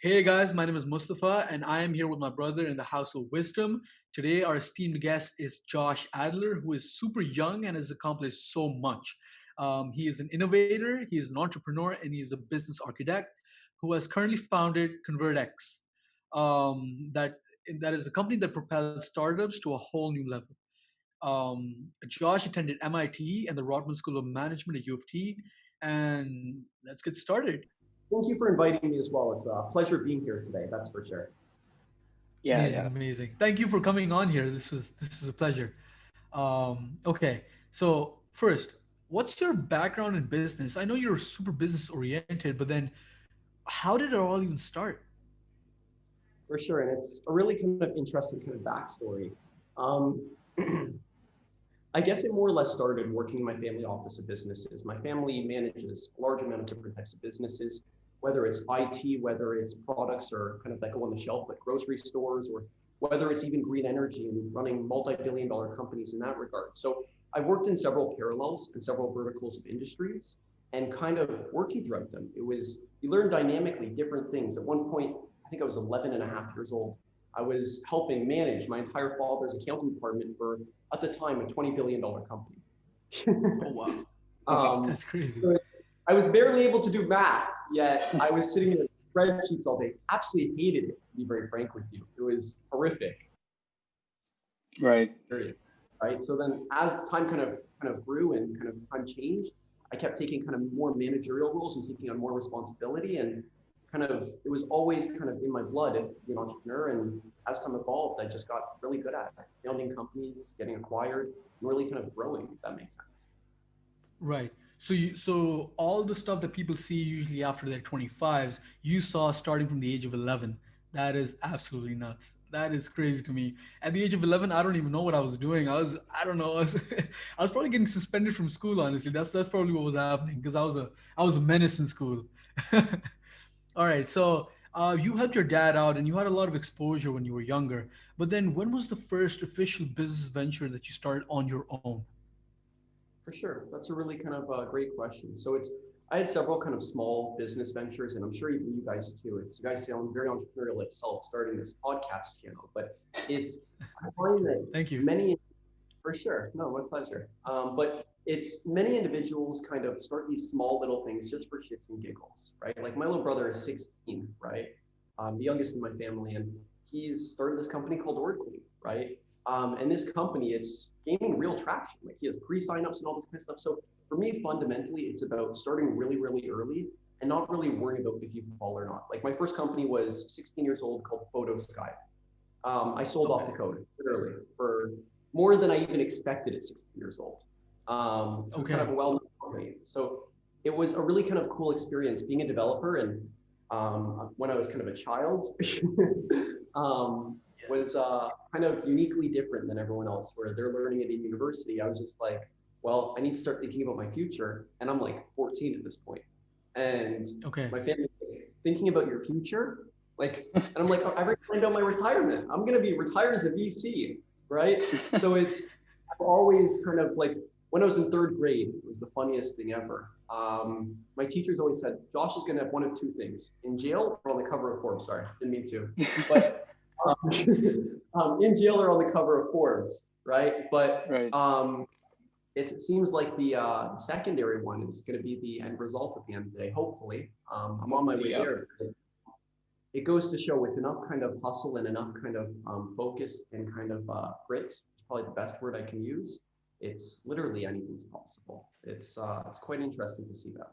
Hey guys, my name is Mustafa and I am here with my brother in the House of Wisdom. Today, our esteemed guest is Josh Adler, who is super young and has accomplished so much. He is an innovator, he is an entrepreneur, and he is a business architect who has currently founded ConvrtX. That is a company that propels startups to a whole new level. Josh attended MIT and the Rodman School of Management at U of T. And let's get started. Thank you for inviting me as well. It's a pleasure being here today, that's for sure. Yeah, Amazing, yeah. amazing. Thank you for coming on here. This is a pleasure. Okay, so first, what's your background in business? I know you're super business oriented, but then how did it all even start? For sure. And it's a really kind of interesting kind of backstory. Um, I guess it more or less started working in my family office of businesses. My family manages a large amount of different types of businesses, whether it's IT, whether it's products or kind of that go on the shelf like grocery stores, or whether it's even green energy and running multi-billion-dollar companies in that regard. So I've worked in several parallels and several verticals of industries and kind of working throughout them. You learn dynamically different things. At one point, I think I was 11 and a half years old. I was helping manage my entire father's accounting department for, at the time, a $20 billion company. Oh wow, um, that's crazy. so I was barely able to do math, yet I was sitting in spreadsheets all day. Absolutely hated it, to be very frank with you. It was horrific. Right. Right. So then as time kind of grew and kind of time changed, I kept taking kind of more managerial roles and taking on more responsibility, and kind of it was always kind of in my blood to be an entrepreneur. And as time evolved, I just got really good at it, founding companies, getting acquired, and really kind of growing, if that makes sense. Right. So all the stuff that people see usually after their 25s, you saw starting from the age of 11. That is absolutely nuts. That is crazy to me. At the age of 11, I don't even know what I was doing. I don't know. I was probably getting suspended from school. Honestly, that's probably what was happening because I was a menace in school. All right. So you helped your dad out, and you had a lot of exposure when you were younger. But then, when was the first official business venture that you started on your own? For sure. That's a really kind of great question. I had several kind of small business ventures, and I'm sure even you guys too. You guys sound very entrepreneurial itself, starting this podcast channel, but I find that Thank you. many, for sure, no, my pleasure. But it's many individuals kind of start these small little things just for shits and giggles, right? Like my little brother is 16, right? The youngest in my family, and he's started this company called Ordly, right? And this company, it's gaining real traction. Like he has pre-signups and all this kind of stuff. So for me, fundamentally, it's about starting really, really early and not really worrying about if you fall or not. Like my first company was 16 years old called Photo Sky. I sold off the Okay. code literally for more than I even expected at 16 years old. To kind of a Okay. well-known company. So it was a really kind of cool experience being a developer. And when I was kind of a child, um, was kind of uniquely different than everyone else, where they're learning at a university. I was just like, well, I need to start thinking about my future. And I'm like 14 at this point. And Okay. my family thinking about your future, like, and I'm like, oh, I've already planned out my retirement. I'm going to be retired as a VC, right? So I've always kind of like, when I was in third grade, it was the funniest thing ever. My teachers always said, Josh is going to have one of two things: in jail or on the cover of Forbes. Sorry, didn't mean to. But in jail or on the cover of Forbes, right? But Right. it seems like the secondary one is going to be the end result at the end of the day, hopefully. I'm on my way Yeah. there. It goes to show with enough kind of hustle and enough kind of focus and kind of grit, it's probably the best word I can use. It's literally anything's possible. It's quite interesting to see that.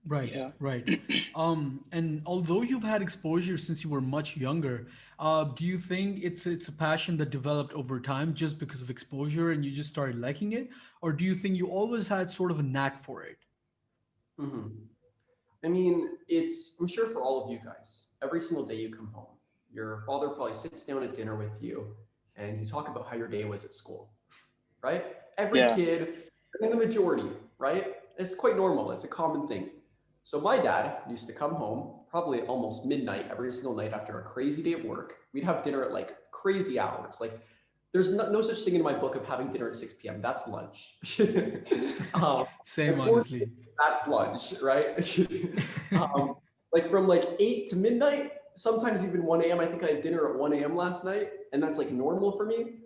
Right, Yeah. right. And although you've had exposure since you were much younger, do you think it's a passion that developed over time just because of exposure and you just started liking it, or do you think you always had sort of a knack for it? Mm-hmm. I mean, I'm sure for all of you guys, every single day you come home, your father probably sits down at dinner with you and you talk about how your day was at school, right? Every Yeah. kid, I think the majority, right? It's quite normal. It's a common thing. So my dad used to come home probably almost midnight every single night after a crazy day of work. We'd have dinner at like crazy hours. Like there's no such thing in my book of having dinner at 6 p.m. That's lunch. um, Same, Unfortunately, honestly. that's lunch, right? um, like from like 8 to midnight, sometimes even 1 a.m. I think I had dinner at 1 a.m. last night, and that's like normal for me.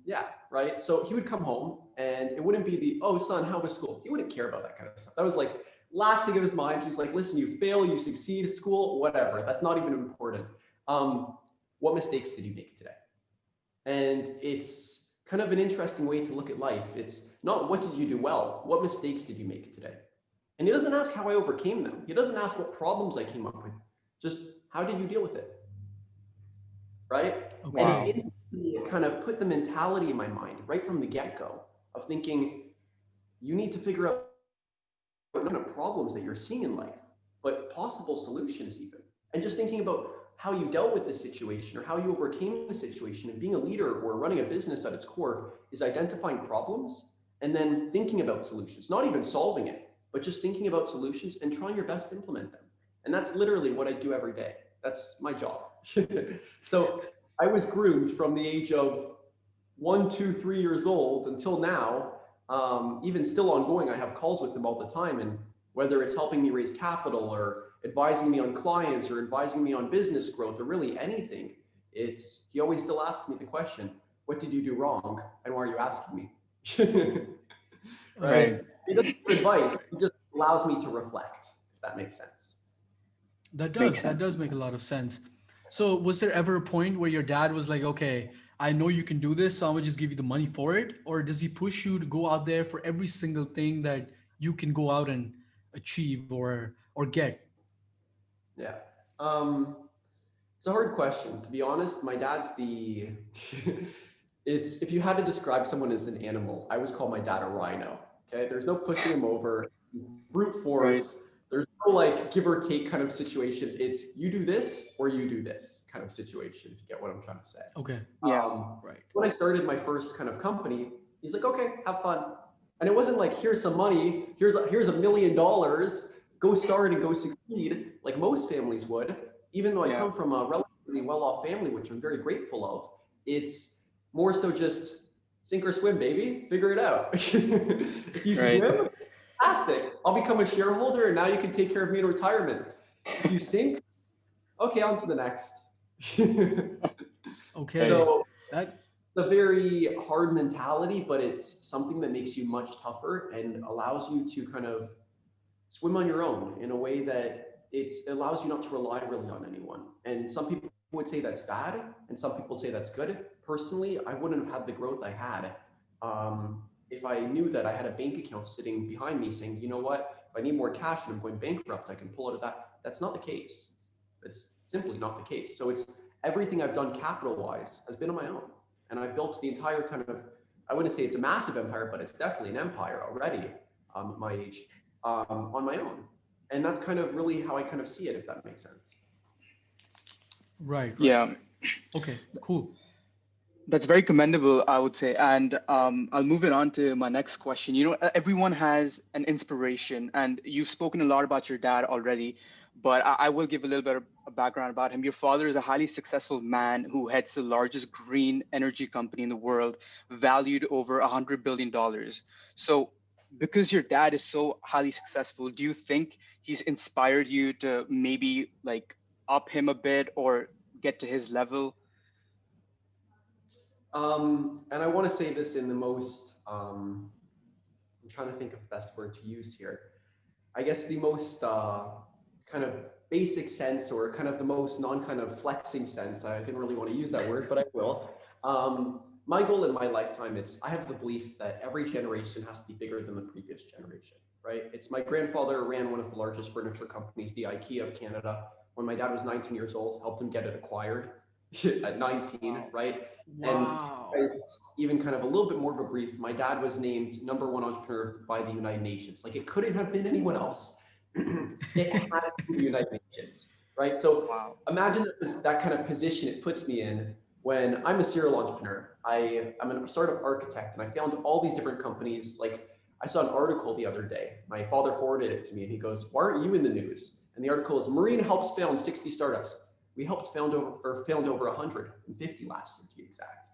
Yeah, right. So he would come home and it wouldn't be the, oh, son, how was school? He wouldn't care about that kind of stuff. That was like last thing of his mind. He's like, listen, you fail, you succeed, school, whatever. That's not even important. What mistakes did you make today? And it's kind of an interesting way to look at life. It's not what did you do well, what mistakes did you make today? And he doesn't ask how I overcame them. He doesn't ask what problems I came up with. Just how did you deal with it? Right? And Okay. it Wow. instantly kind of put the mentality in my mind right from the get-go of thinking, you need to figure out what kind of problems that you're seeing in life, but possible solutions even. And just thinking about how you dealt with this situation or how you overcame the situation. And being a leader or running a business at its core is identifying problems and then thinking about solutions, not even solving it, but just thinking about solutions and trying your best to implement them. And that's literally what I do every day. That's my job. So I was groomed from the age of 1, 2, 3 years old until now. Even still ongoing, I have calls with him all the time. And whether it's helping me raise capital or advising me on clients or advising me on business growth or really anything, he always still asks me the question, what did you do wrong? And why are you asking me? Okay. Right? Right. He doesn't give advice, he just allows me to reflect, if that makes sense. That Makes does. That sense. does make a lot of sense. So, was there ever a point where your dad was like, "Okay, I know you can do this, so I'm gonna just give you the money for it," or does he push you to go out there for every single thing that you can go out and achieve or get? Yeah. Um, it's a hard question. To be honest, my dad's the it's if you had to describe someone as an animal, I always call my dad a rhino. Okay. There's no pushing him over. He's brute Right. force. There's no like give or take kind of situation. It's you do this or you do this kind of situation, if you get what I'm trying to say. Okay. Yeah. Right. When I started my first kind of company, he's like, okay, have fun. And it wasn't like, here's some money, here's $1 million, go start and go succeed, like most families would. Even though I Yeah. come from a relatively well-off family, which I'm very grateful of, it's more so just sink or swim, baby, figure it out. If you Right. swim, fantastic. I'll become a shareholder and now you can take care of me in retirement. If you sink, okay, on to the next. Right. Okay. So That a very hard mentality, but it's something that makes you much tougher and allows you to kind of swim on your own in a way that it allows you not to rely really on anyone. And some people would say that's bad, and some people say that's good. Personally, I wouldn't have had the growth I had if I knew that I had a bank account sitting behind me saying, you know what, if I need more cash and I'm going bankrupt, I can pull out of that. That's not the case. It's simply not the case. So it's everything I've done capital wise has been on my own. And I've built the entire kind of, I wouldn't say it's a massive empire, but it's definitely an empire already at my age on my own. And that's kind of really how I kind of see it, if that makes sense. right, right. Yeah. Okay, cool. That's very commendable, I would say. And I'll move it on to my next question. You know, everyone has an inspiration, and you've spoken a lot about your dad already, but I will give a little bit of a background about him. Your father is a highly successful man who heads the largest green energy company in the world, valued over $100 billion. So, because your dad is so highly successful, do you think he's inspired you to maybe like up him a bit or get to his level? And I want to say this in the most, I'm trying to think of the best word to use here. I guess the most kind of basic sense or kind of the most non kind of flexing sense. I didn't really want to use that word, but I will. My goal in my lifetime, I have the belief that every generation has to be bigger than the previous generation, right? It's my grandfather ran one of the largest furniture companies, the IKEA of Canada. When my dad was 19 years old, helped him get it acquired at 19, Wow. right? And Wow. it's even kind of a little bit more of a brief. My dad was named #1 entrepreneur by the United Nations. Like it couldn't have been anyone else. It had to be the United Nations, right? So Wow. imagine that kind of position it puts me in when I'm a serial entrepreneur. I'm a startup architect, and I found all these different companies. Like I saw an article the other day. My father forwarded it to me, and he goes, "Why aren't you in the news?" And the article is, "Marine helps found 60 startups." We helped found over 150 last year, to be exact.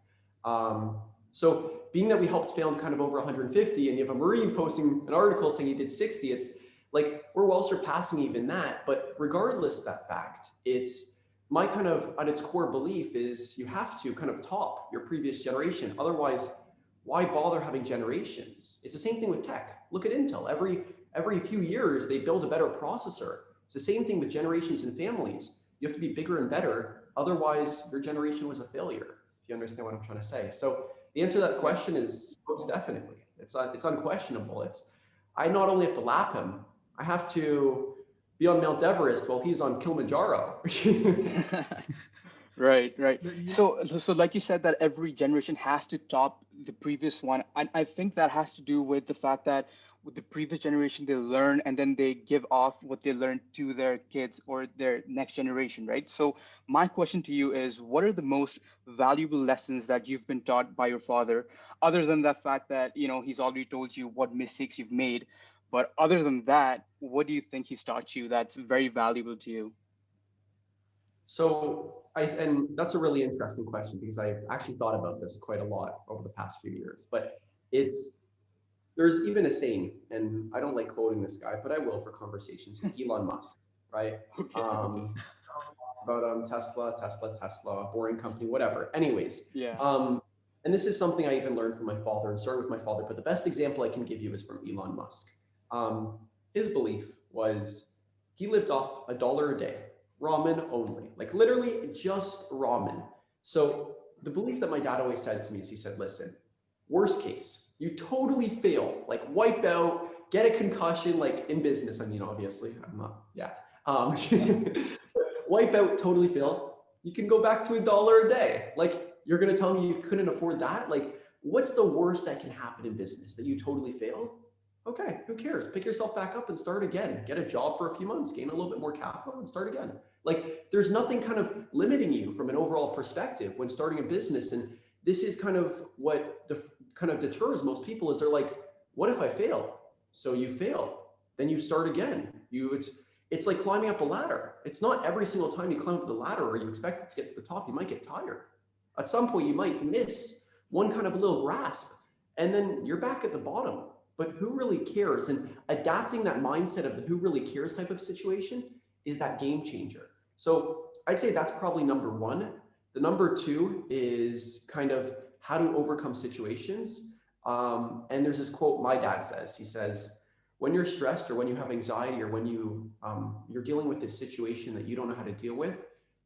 So being that we helped found kind of over 150, and you have a Marine posting an article saying he did 60, Like we're well surpassing even that. But regardless of that fact, it's my kind of at its core belief is you have to kind of top your previous generation. Otherwise, why bother having generations? It's the same thing with tech. Look at Intel. Every few years they build a better processor. It's the same thing with generations and families. You have to be bigger and better. Otherwise, your generation was a failure. If you understand what I'm trying to say. So the answer to that question is most definitely. It's unquestionable. It's I not only have to lap him, I have to be on Mount Everest while he's on Kilimanjaro. Right, right. Yeah. So like you said, that every generation has to top the previous one. And I think that has to do with the fact that with the previous generation, they learn and then they give off what they learned to their kids or their next generation, right? So my question to you is, what are the most valuable lessons that you've been taught by your father, other than the fact that, he's already told you what mistakes you've made, but other than that, what do you think he's taught you that's very valuable to you? So and that's a really interesting question because I've actually thought about this quite a lot over the past few years. But it's there's even a saying, and I don't like quoting this guy, but I will for conversations, like Elon Musk, right? Okay, okay. Um, about Tesla, boring company, whatever. Anyways, Yeah. and this is something I even learned from my father and started with my father, but the best example I can give you is from Elon Musk. Um, his belief was he lived off $1 a day, ramen only, like literally just ramen. So the belief that my dad always said to me is he said, listen, worst case, you totally fail, like wipe out, get a concussion, like in business. I mean, obviously, I'm not, yeah. Um, wipe out, totally fail. You can go back to $1 a day. Like, you're going to tell me you couldn't afford that? Like, what's the worst that can happen in business? That you totally fail? Okay, who cares? Pick yourself back up and start again. Get a job for a few months, gain a little bit more capital, and start again. Like, there's nothing kind of limiting you from an overall perspective when starting a business. And this is kind of what kind of deters most people is they're like, what if I fail? So you fail, then you start again. It's like climbing up a ladder. It's not every single time you climb up the ladder or you expect it to get to the top, you might get tired. At some point, you might miss one kind of little grasp, and then you're back at the bottom. But who really cares? And adapting that mindset of the who really cares type of situation is that game changer. So I'd say that's probably number one. The number two is kind of how to overcome situations. And there's this quote my dad says. He says, when you're stressed or when you have anxiety or when you're dealing with a situation that you don't know how to deal with,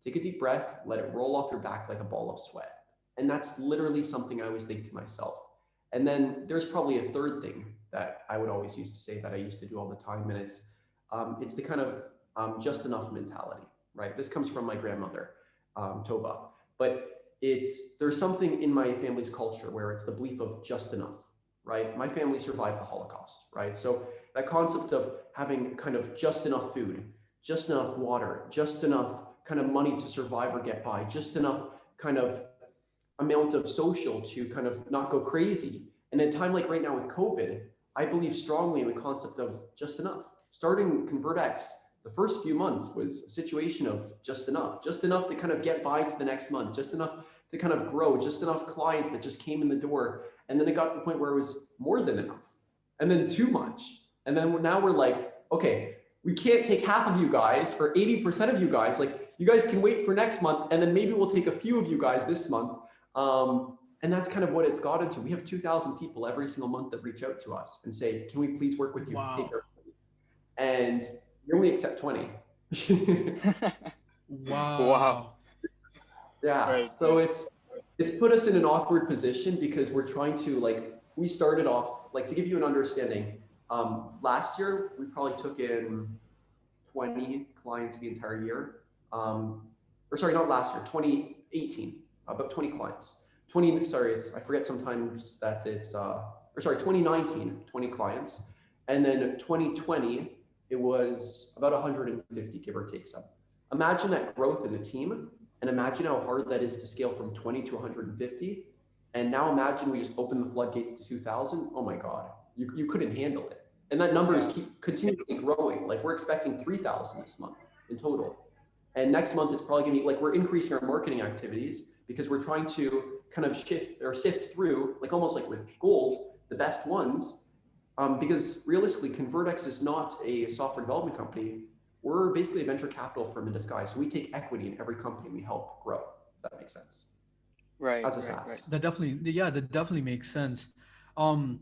take a deep breath, let it roll off your back like a ball of sweat. And that's literally something I always think to myself. And then there's probably a third thing that I would always used to say that I used to do all the time. And it's the kind of just enough mentality, right? This comes from my grandmother, Tova. But there's something in my family's culture where it's the belief of just enough, right? My family survived the Holocaust, right? So that concept of having kind of just enough food, just enough water, just enough kind of money to survive or get by, just enough kind of amount of social to kind of not go crazy. And in a time like right now with COVID, I believe strongly in the concept of just enough. Starting ConvrtX, the first few months was a situation of just enough to kind of get by to the next month, just enough to kind of grow, just enough clients that just came in the door. And then it got to the point where it was more than enough and then too much. And then now we're like, okay, we can't take half of you guys or 80% of you guys. Like, you guys can wait for next month. And then maybe we'll take a few of you guys this month. And that's kind of what it's gotten to. We have 2,000 people every single month that reach out to us and say, can we please work with you? Wow. And we only accept 20. Wow. Wow. Yeah. Right, So right. it's put us in an awkward position because we're trying to we started off, like, to give you an understanding, last year we probably took in 20 clients the entire year. Or sorry, not last year, 2018, about 20 clients. 20, sorry, I forget sometimes that it's, or sorry, 2019, 20 clients. And then 2020, it was about 150, give or take some. Imagine that growth in the team and imagine how hard that is to scale from 20 to 150. And now imagine we just open the floodgates to 2,000. Oh my God, you couldn't handle it. And that number is Yeah. continuously growing. Like, we're expecting 3,000 this month in total. And next month it's probably gonna be like, we're increasing our marketing activities because we're trying to kind of shift or sift through, like almost like with gold, the best ones. Because realistically, ConvrtX is not a software development company. We're basically a venture capital firm in disguise. So we take equity in every company we help grow, if that makes sense, Right, as a right, right. SaaS. That definitely, yeah, that definitely makes sense. Um,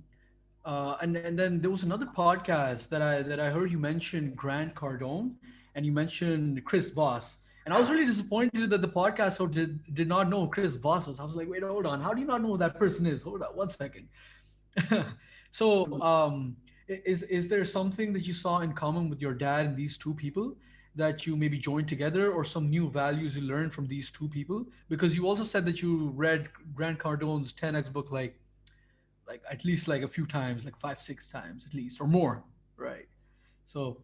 and then there was another podcast that I heard you mention Grant Cardone, and you mentioned Chris Voss, and I was really disappointed that the podcast host did not know who Chris Voss was. I was like, wait, hold on, how do you not know who that person is? Hold on, 1 second. So, is there something that you saw in common with your dad and these two people that you maybe joined together, or some new values you learned from these two people? Because you also said that you read Grant Cardone's 10x book like at least like a few times, like 5 6 times at least, or more, right? So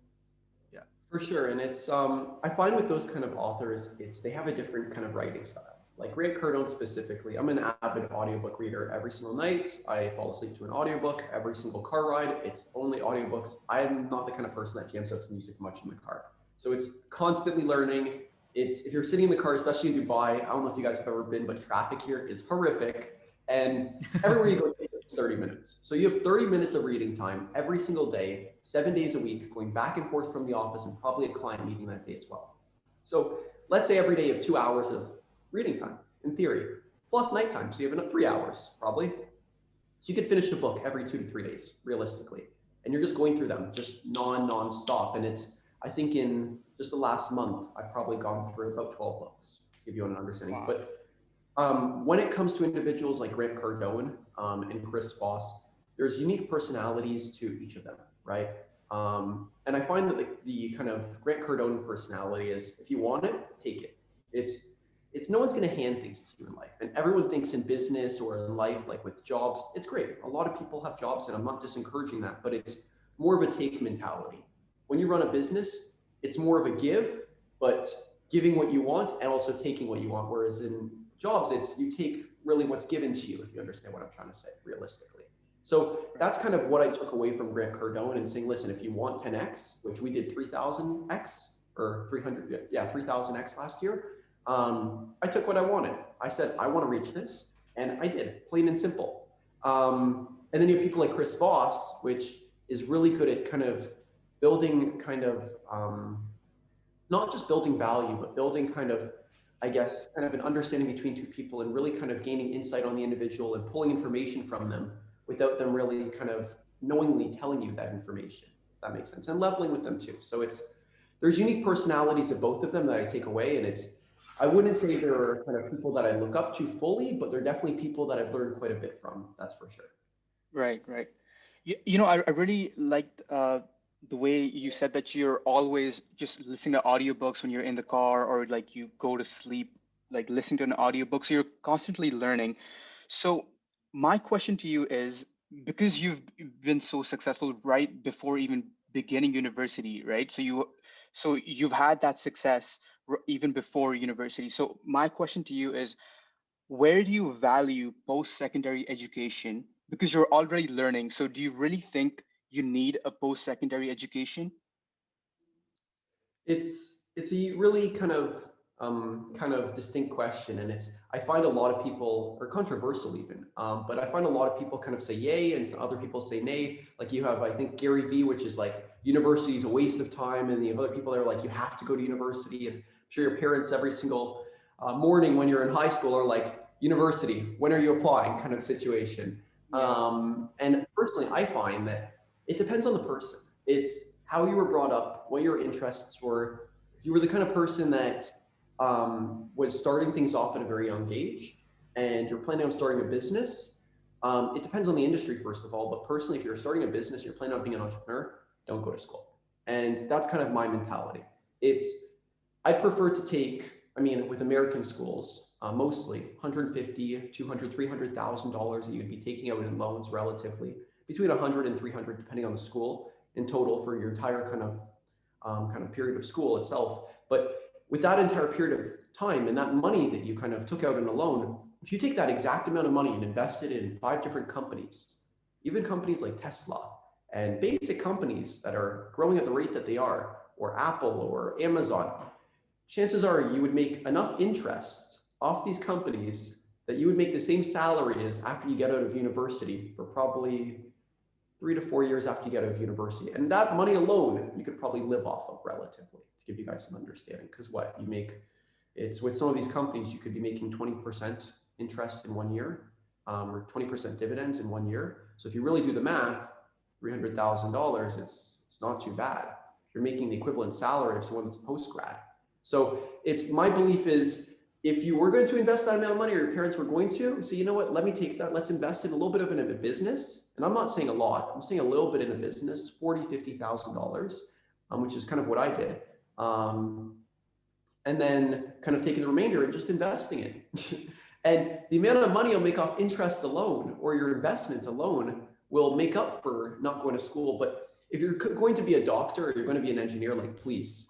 yeah. For sure, and it's I find with those kind of authors, it's they have a different kind of writing style. Like Grant Cardone specifically, I'm an avid audiobook reader every single night. I fall asleep to an audiobook every single car ride. It's only audiobooks. I'm not the kind of person that jams out to music much in the car. So it's constantly learning. It's if you're sitting in the car, especially in Dubai, I don't know if you guys have ever been, but traffic here is horrific. And everywhere you go, it's 30 minutes. So you have 30 minutes of reading time every single day, 7 days a week, going back and forth from the office and probably a client meeting that day as well. So let's say every day you have 2 hours of reading time in theory, plus nighttime. So you have another 3 hours probably. So you could finish the book every 2 to 3 days, realistically. And you're just going through them, just non-stop. And it's, I think in just the last month, I've probably gone through about 12 books, to give you an understanding. Wow. But when it comes to individuals like Grant Cardone and Chris Voss, there's unique personalities to each of them, right? And I find that the kind of Grant Cardone personality is, if you want it, take it. It's no one's going to hand things to you in life, and everyone thinks in business or in life, like with jobs, it's great. A lot of people have jobs, and I'm not just encouraging that, but it's more of a take mentality. When you run a business, it's more of a give, but giving what you want and also taking what you want. Whereas in jobs, it's you take really what's given to you, if you understand what I'm trying to say, realistically. So that's kind of what I took away from Grant Cardone and saying, listen, if you want 10x, which we did 3000x or 300, yeah, 3000x last year, I took what I wanted. I said, I want to reach this, and I did, plain and simple. And then you have people like Chris Voss, which is really good at kind of building kind of, not just building value, but building kind of, I guess, kind of an understanding between two people and really kind of gaining insight on the individual and pulling information from them without them really kind of knowingly telling you that information, if that makes sense, and leveling with them too. So there's unique personalities of both of them that I take away, and I wouldn't say they're kind of people that I look up to fully, but they're definitely people that I've learned quite a bit from, that's for sure. Right, right. I really liked the way you said that you're always just listening to audiobooks when you're in the car, or like you go to sleep, like listening to an audiobook. So you're constantly learning. So my question to you is, because you've been so successful right before even beginning university, right? So you've had that success even before university. So my question to you is, where do you value post-secondary education? Because you're already learning. So do you really think you need a post-secondary education? It's a really kind of distinct question, and I find a lot of people are controversial even, but I find a lot of people kind of say yay, and some other people say nay. Like you have, I think, Gary Vee, which is like university is a waste of time, and you have other people that are like you have to go to university, and I'm sure your parents every single morning when you're in high school are like, university, when are you applying, kind of situation. Yeah. And personally, I find that it depends on the person. It's how you were brought up, what your interests were. If you were the kind of person that was starting things off at a very young age and you're planning on starting a business, it depends on the industry, first of all. But personally, if you're starting a business, you're planning on being an entrepreneur, don't go to school. And that's kind of my mentality. I prefer to take, I mean, with American schools, mostly 150, 200, $300,000 that you'd be taking out in loans relatively, between 100 and 300, depending on the school in total for your entire kind of period of school itself. But with that entire period of time and that money that you kind of took out in a loan, if you take that exact amount of money and invest it in 5 different companies, even companies like Tesla and basic companies that are growing at the rate that they are, or Apple or Amazon, chances are you would make enough interest off these companies that you would make the same salary as after you get out of university for probably 3 to 4 years after you get out of university. And that money alone, you could probably live off of relatively, to give you guys some understanding. Because what you make, it's with some of these companies, you could be making 20% interest in 1 year, or 20% dividends in 1 year. So if you really do the math, $300,000, it's not too bad. You're making the equivalent salary of someone that's post grad. So it's, my belief is, if you were going to invest that amount of money, or your parents were going to say, you know what, let me take that, let's invest in a little bit of it in a business. And I'm not saying a lot, I'm saying a little bit in a business, $40,000, $50,000, which is kind of what I did. And then kind of taking the remainder and just investing it. And the amount of money you'll make off interest alone, or your investment alone, will make up for not going to school. But if you're going to be a doctor, or you're going to be an engineer, please,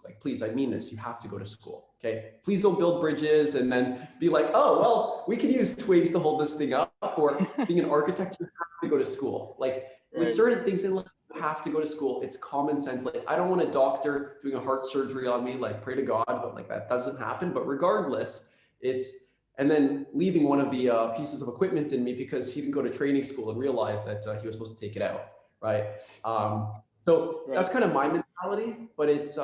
I mean this, you have to go to school. Okay, please don't build bridges and then be like, oh, well, we can use twigs to hold this thing up. Or being an architect, you have to go to school. Like, with certain things in life, you have to go to school. It's common sense. Like, I don't want a doctor doing a heart surgery on me, like, pray to God, but like that doesn't happen. But regardless, it's, and then leaving one of the pieces of equipment in me because he didn't go to training school and realize that he was supposed to take it out, right? So that's kind of my mentality, but it's,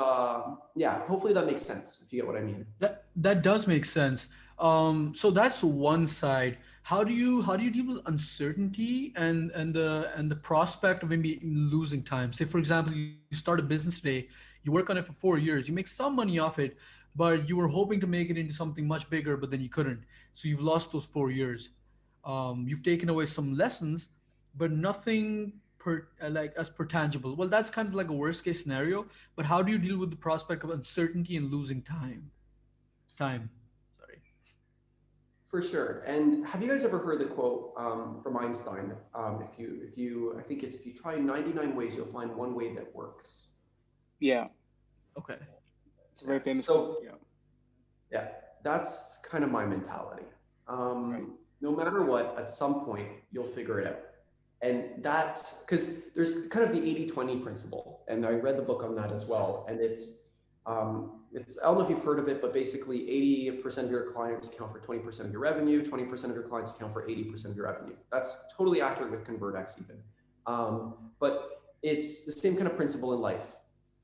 yeah, hopefully that makes sense, if you get what I mean. That does make sense. So that's one side. How do you deal with uncertainty and the prospect of maybe losing time? Say, for example, you start a business today, you work on it for 4 years, you make some money off it, but you were hoping to make it into something much bigger, but then you couldn't. So you've lost those 4 years. You've taken away some lessons, but nothing like as per tangible. Well, that's kind of like a worst case scenario. But how do you deal with the prospect of uncertainty and losing time? Time. Sorry. For sure. And have you guys ever heard the quote from Einstein? I think it's, if you try 99 ways, you'll find one way that works. Yeah. Okay. It's a very famous So, quote. Yeah. yeah, that's kind of my mentality. Right. No matter what, at some point, you'll figure it out. And that, because there's kind of the 80-20 principle. And I read the book on that as well. And it's, I don't know if you've heard of it, but basically 80% of your clients account for 20% of your revenue, 20% of your clients account for 80% of your revenue. That's totally accurate with ConvrtX even. But it's the same kind of principle in life.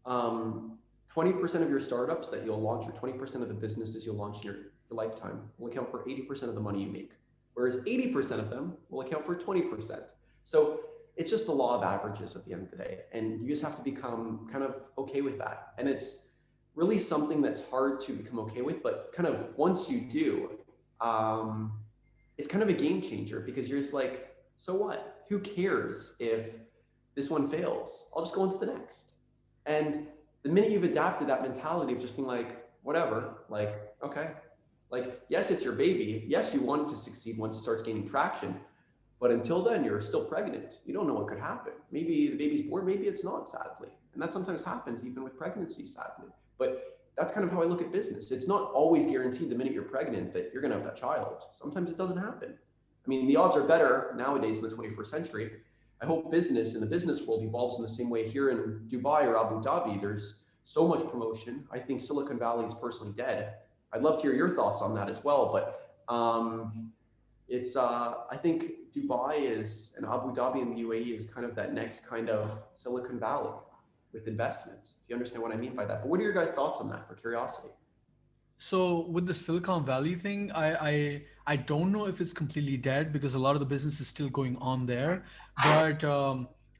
20% of your startups that you'll launch, or 20% of the businesses you'll launch in your lifetime, will account for 80% of the money you make, whereas 80% of them will account for 20%. So it's just the law of averages at the end of the day. And you just have to become kind of okay with that. And it's really something that's hard to become okay with, but kind of once you do, it's kind of a game changer, because you're just like, so what? Who cares if this one fails? I'll just go on to the next. And the minute you've adapted that mentality of just being like, whatever, like, okay, like, yes, it's your baby. Yes, you want it to succeed once it starts gaining traction. But until then, you're still pregnant. You don't know what could happen. Maybe the baby's born, maybe it's not, sadly. And that sometimes happens even with pregnancy, sadly. But that's kind of how I look at business. It's not always guaranteed the minute you're pregnant that you're going to have that child. Sometimes it doesn't happen. I mean, the odds are better nowadays in the 21st century. I hope business in the business world evolves in the same way here in Dubai or Abu Dhabi. There's so much promotion. I think Silicon Valley is personally dead. I'd love to hear your thoughts on that as well. But it's, I think Dubai is, and Abu Dhabi and the UAE is kind of that next kind of Silicon Valley with investment. If you understand what I mean by that. But what are your guys' thoughts on that, for curiosity? So with the Silicon Valley thing, I don't know if it's completely dead, because a lot of the business is still going on there. But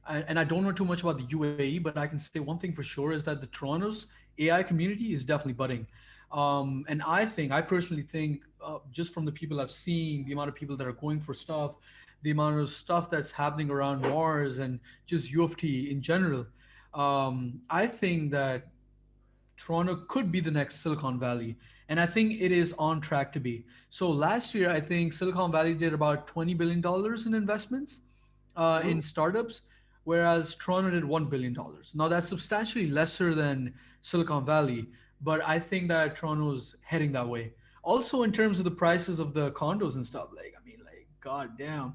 and I don't know too much about the UAE, but I can say one thing for sure is that the Toronto's AI community is definitely budding. And I personally think, just from the people I've seen, the amount of people that are going for stuff, the amount of stuff that's happening around Mars and just U of T in general, I think that Toronto could be the next Silicon Valley. And I think it is on track to be. So last year, I think Silicon Valley did about $20 billion in investments in startups, whereas Toronto did $1 billion. Now, that's substantially lesser than Silicon Valley, but I think that Toronto's heading that way. Also, in terms of the prices of the condos and stuff, like, I mean, like, god damn.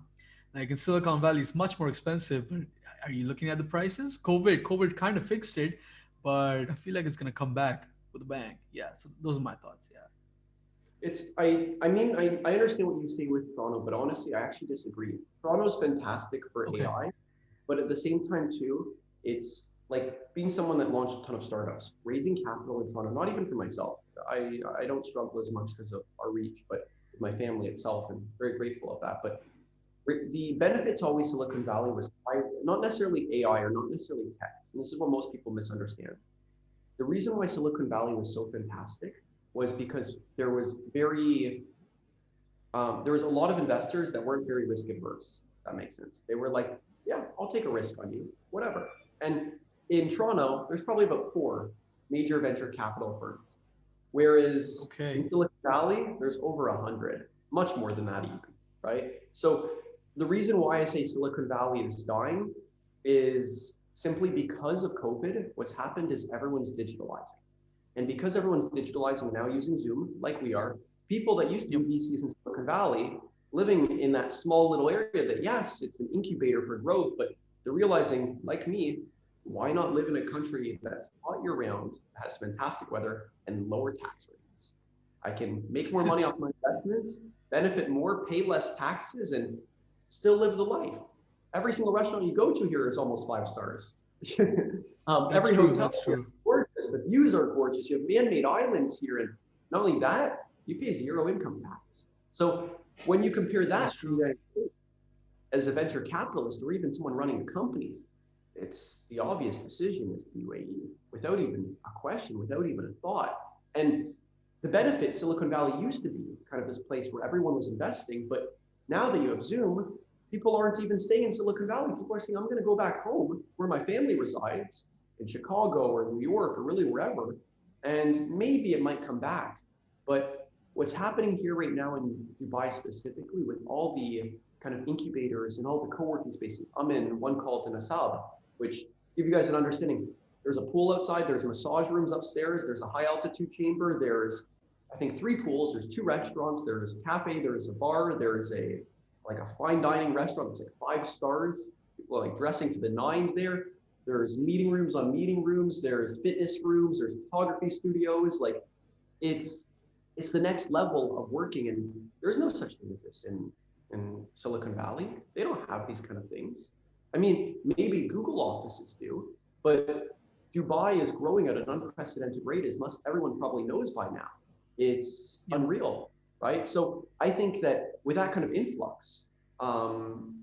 Like in Silicon Valley, it's much more expensive, but are you looking at the prices? COVID kind of fixed it, but I feel like it's gonna come back with a bang. Yeah, so those are my thoughts. Yeah. It's, I mean, I understand what you say with Toronto, but honestly, I actually disagree. Toronto is fantastic for Okay. AI. But at the same time too, it's like being someone that launched a ton of startups, raising capital in Toronto, not even for myself. I don't struggle as much because of our reach, but with my family itself, and very grateful of that. But the benefit to always Silicon Valley was not necessarily AI or not necessarily tech. And this is what most people misunderstand. The reason why Silicon Valley was so fantastic was because there was a lot of investors that weren't very risk adverse. If that makes sense. They were like, yeah, I'll take a risk on you, whatever. And in Toronto, there's probably about 4 major venture capital firms, whereas in Okay. Silicon Valley, there's over 100, much more than that even, right? So the reason why I say Silicon Valley is dying is simply because of COVID. What's happened is everyone's digitalizing. And because everyone's digitalizing now using Zoom, like we are, people that used to Yep. be VCs in Silicon Valley, living in that small little area that, yes, it's an incubator for growth, but they're realizing, like me, why not live in a country that's hot year round, has fantastic weather, and lower tax rates? I can make more money off my investments, benefit more, pay less taxes, and still live the life. Every single restaurant you go to here is almost 5 stars. That's Every true. hotel That's here true. gorgeous. The views are gorgeous. You have man-made islands here, and not only that, you pay zero income tax. So when you compare that That's to the true. United States, as a venture capitalist or even someone running a company, it's the obvious decision is the UAE without even a question, without even a thought. And the benefit, Silicon Valley used to be kind of this place where everyone was investing, but now that you have Zoom, people aren't even staying in Silicon Valley. People are saying, I'm going to go back home where my family resides in Chicago or New York or really wherever. And maybe it might come back. But what's happening here right now in Dubai specifically with all the kind of incubators and all the co-working spaces. I'm in one called an Asab, which give you guys an understanding. There's a pool outside, there's massage rooms upstairs, there's a high altitude chamber, there's I think 3 pools, there's 2 restaurants, there's a cafe, there's a bar, there's a like a fine dining restaurant that's like 5 stars. People are like dressing to the nines there. There's meeting rooms on meeting rooms, there's fitness rooms, there's photography studios. Like it's it's the next level of working, and there's no such thing as this in Silicon Valley. They don't have these kind of things. I mean, maybe Google offices do, but Dubai is growing at an unprecedented rate, as most everyone probably knows by now. It's Yep. unreal, right? So I think that with that kind of influx,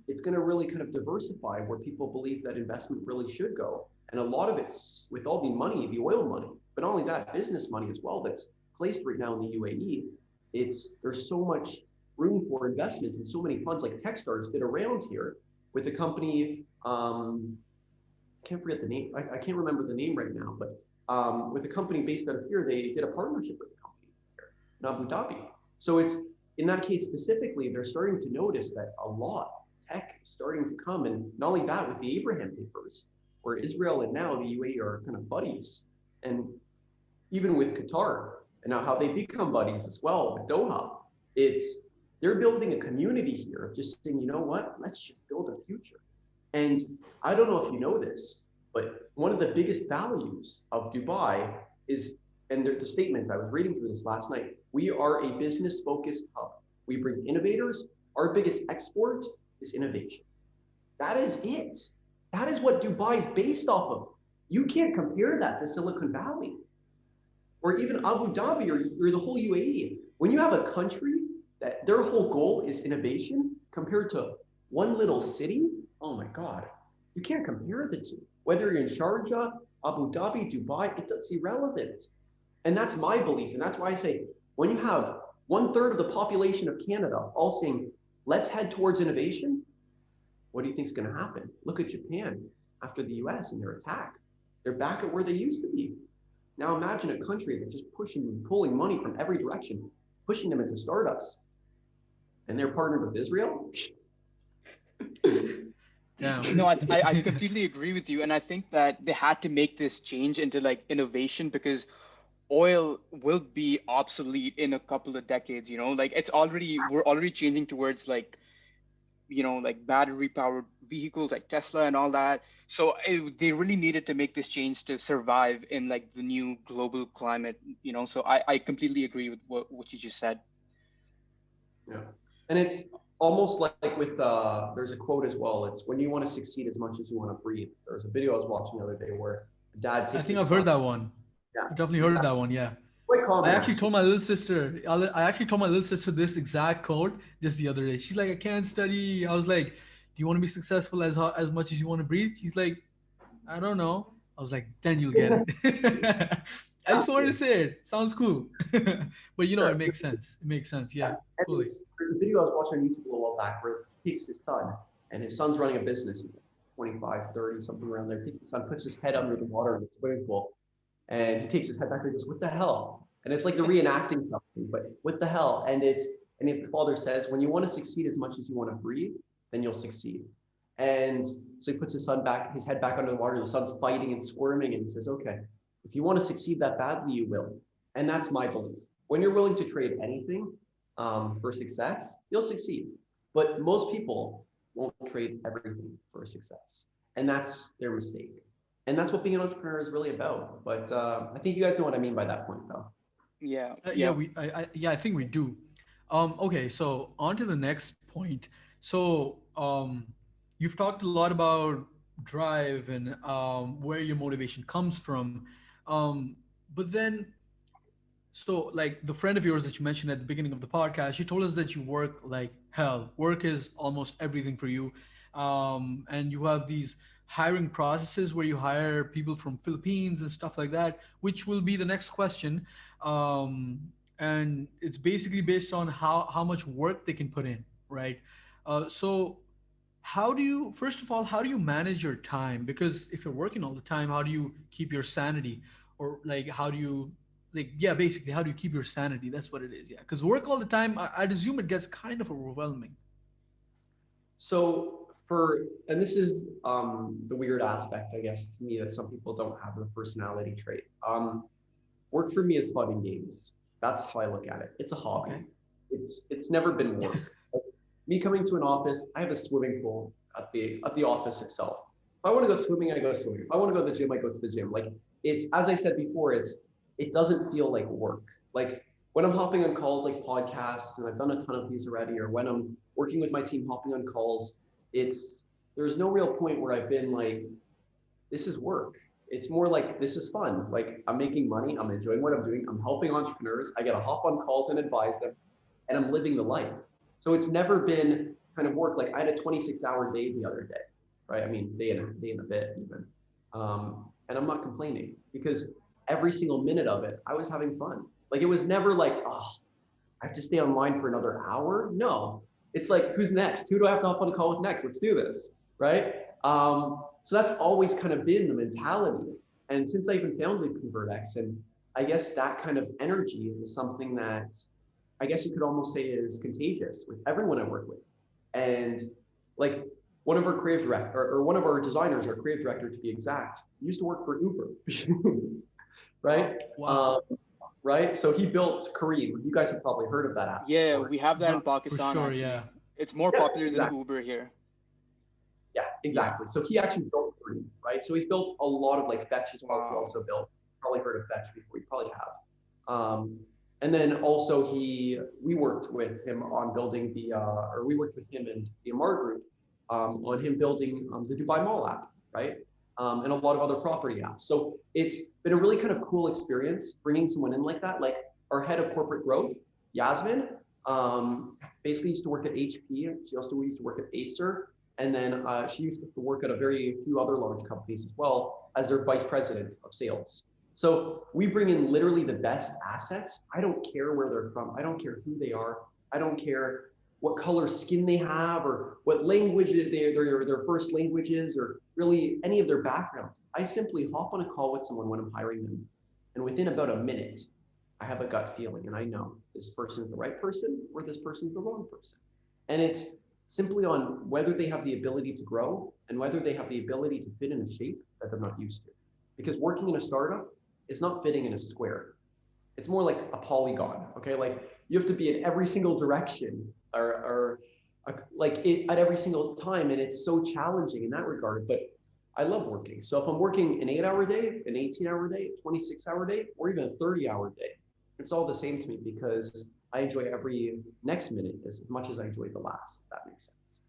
it's going to really kind of diversify where people believe that investment really should go. And a lot of it's with all the money, the oil money, but not only that, business money as well, that's placed right now in the UAE. There's so much room for investment and so many funds like Techstars did around here with a company. I can't forget the name. I can't remember the name right now, but with a company based out of here, they did a partnership with a company here in Abu Dhabi. So it's in that case specifically, they're starting to notice that a lot tech is starting to come, and not only that, with the Abraham Papers, where Israel and now the UAE are kind of buddies, and even with Qatar and now how they become buddies as well with Doha. It's they're building a community here of just saying, you know what, let's just build a future. And I don't know if you know this, but one of the biggest values of Dubai is, and the statement, I was reading through this last night, we are a business focused hub. We bring innovators. Our biggest export is innovation. That is it. That is what Dubai is based off of. You can't compare that to Silicon Valley or even Abu Dhabi or the whole UAE. When you have a country that their whole goal is innovation compared to one little city, oh my God, you can't compare the two. Whether you're in Sharjah, Abu Dhabi, Dubai, it's irrelevant. And that's my belief. And that's why I say, when you have 1/3 of the population of Canada all saying, let's head towards innovation, what do you think is going to happen? Look at Japan after the US and their attack. They're back at where they used to be. Now imagine a country that's just pushing and pulling money from every direction, pushing them into startups, and they're partnered with Israel. Damn. No, I completely agree with you, and I think that they had to make this change into like innovation because oil will be obsolete in a couple of decades. Like we're already changing towards like like battery powered vehicles like Tesla and all that. So they really needed to make this change to survive in like the new global climate. So I completely agree with what you just said. Yeah. And it's almost like with there's a quote as well. It's when you want to succeed as much as you want to breathe. There was a video I was watching the other day where a dad I takes think his I've son. heard that one. Yeah, I definitely heard that exactly. one. Yeah. Quite I common actually actually. told my little sister. I actually told my little sister this exact quote just the other day. She's like, "I can't study." I was like, "Do you want to be successful as much as you want to breathe?" She's like, "I don't know." I was like, "Then you'll get it." I just wanted to Exactly. say it. Sounds cool, but it Sure. makes sense. It makes sense. Yeah. Yeah, And fully. there's a video I was watching on YouTube a little while back where he takes his son, and his son's running a business. He's like 25, 30, something around there. Takes his son, puts his head under the water in the swimming pool, and he takes his head back and he goes, "What the hell?" And it's like the reenacting something, but what the hell? And if the father says, when you want to succeed as much as you want to breathe, then you'll succeed. And so he puts his head back under the water. The son's fighting and squirming, and he says, "Okay, if you want to succeed that badly, you will." And that's my belief. When you're willing to trade anything for success, you'll succeed. But most people won't trade everything for success, and that's their mistake. And that's what being an entrepreneur is really about. But I think you guys know what I mean by that point, though. Yeah, Yeah, yeah. I think we do. Okay, so on to the next point. So, you've talked a lot about drive and where your motivation comes from. But then, so like the friend of yours that you mentioned at the beginning of the podcast, she told us that you work like hell. Work is almost everything for you. And you have these hiring processes where you hire people from Philippines and stuff like that, which will be the next question. And it's basically based on how much work they can put in, right? So how do you, first of all, how do you manage your time? Because if you're working all the time, how do you keep your sanity? Or like how do you, like, yeah, basically how do you keep your sanity? That's what it is. Yeah, because work all the time, I'd assume it gets kind of overwhelming. So and this is the weird aspect, I guess, to me that some people don't have the personality trait. Work for me is fun and games. That's how I look at it. It's a hobby. Okay. It's never been work. Like, me coming to an office, I have a swimming pool at the office itself. If I want to go swimming, I go swimming. If I want to go to the gym, I go to the gym. Like it's as I said before, it doesn't feel like work. Like when I'm hopping on calls like podcasts, and I've done a ton of these already, or when I'm working with my team hopping on calls, it's there's no real point where I've been like, this is work. It's more like this is fun. Like I'm making money, I'm enjoying what I'm doing, I'm helping entrepreneurs, I get to hop on calls and advise them, and I'm living the life. So it's never been kind of work. Like I had a 26-hour day the other day, right? I mean, day and a bit even. And I'm not complaining because every single minute of it, I was having fun. Like it was never like, oh, I have to stay online for another hour. No, it's like, who's next? Who do I have to hop on a call with next? Let's do this, right? So that's always kind of been the mentality. And since I even founded ConvrtX, and I guess that kind of energy is something that I guess you could almost say is contagious with everyone I work with. And like one of our creative director or one of our designers, our creative director to be exact, used to work for Uber, Wow. right? Wow. Right? So he built Kareem. You guys have probably heard of that app Yeah, before. we have that in For Pakistan sure. Yeah. actually. It's more Yeah, popular than exactly. Uber here. Yeah, Yeah. exactly. So he actually built Kareem, right? So he's built a lot of like Fetch as well. He Wow. also built, probably heard of Fetch before. You probably have. And then also we worked with him on building or we worked with him and the Amar group on him building the Dubai Mall app, right? And a lot of other property apps. So it's been a really kind of cool experience bringing someone in like that. Like our head of corporate growth, Yasmin, basically used to work at HP. She also used to work at Acer. And then she used to work at a very few other large companies as well as their vice president of sales. So we bring in literally the best assets. I don't care where they're from. I don't care who they are. I don't care what color skin they have or what language their first language is or really any of their background. I simply hop on a call with someone when I'm hiring them. And within about a minute, I have a gut feeling and I know this person's the right person or this person's the wrong person. And it's simply on whether they have the ability to grow and whether they have the ability to fit in a shape that they're not used to. Because working in a startup is not fitting in a square. It's more like a polygon. Okay, like you have to be in every single direction at every single time, and it's so challenging in that regard. But I love working. So if I'm working an 8-hour day, an 18-hour day, a 26-hour day, or even a 30-hour day, it's all the same to me because I enjoy every next minute as much as I enjoy the last. If that makes sense.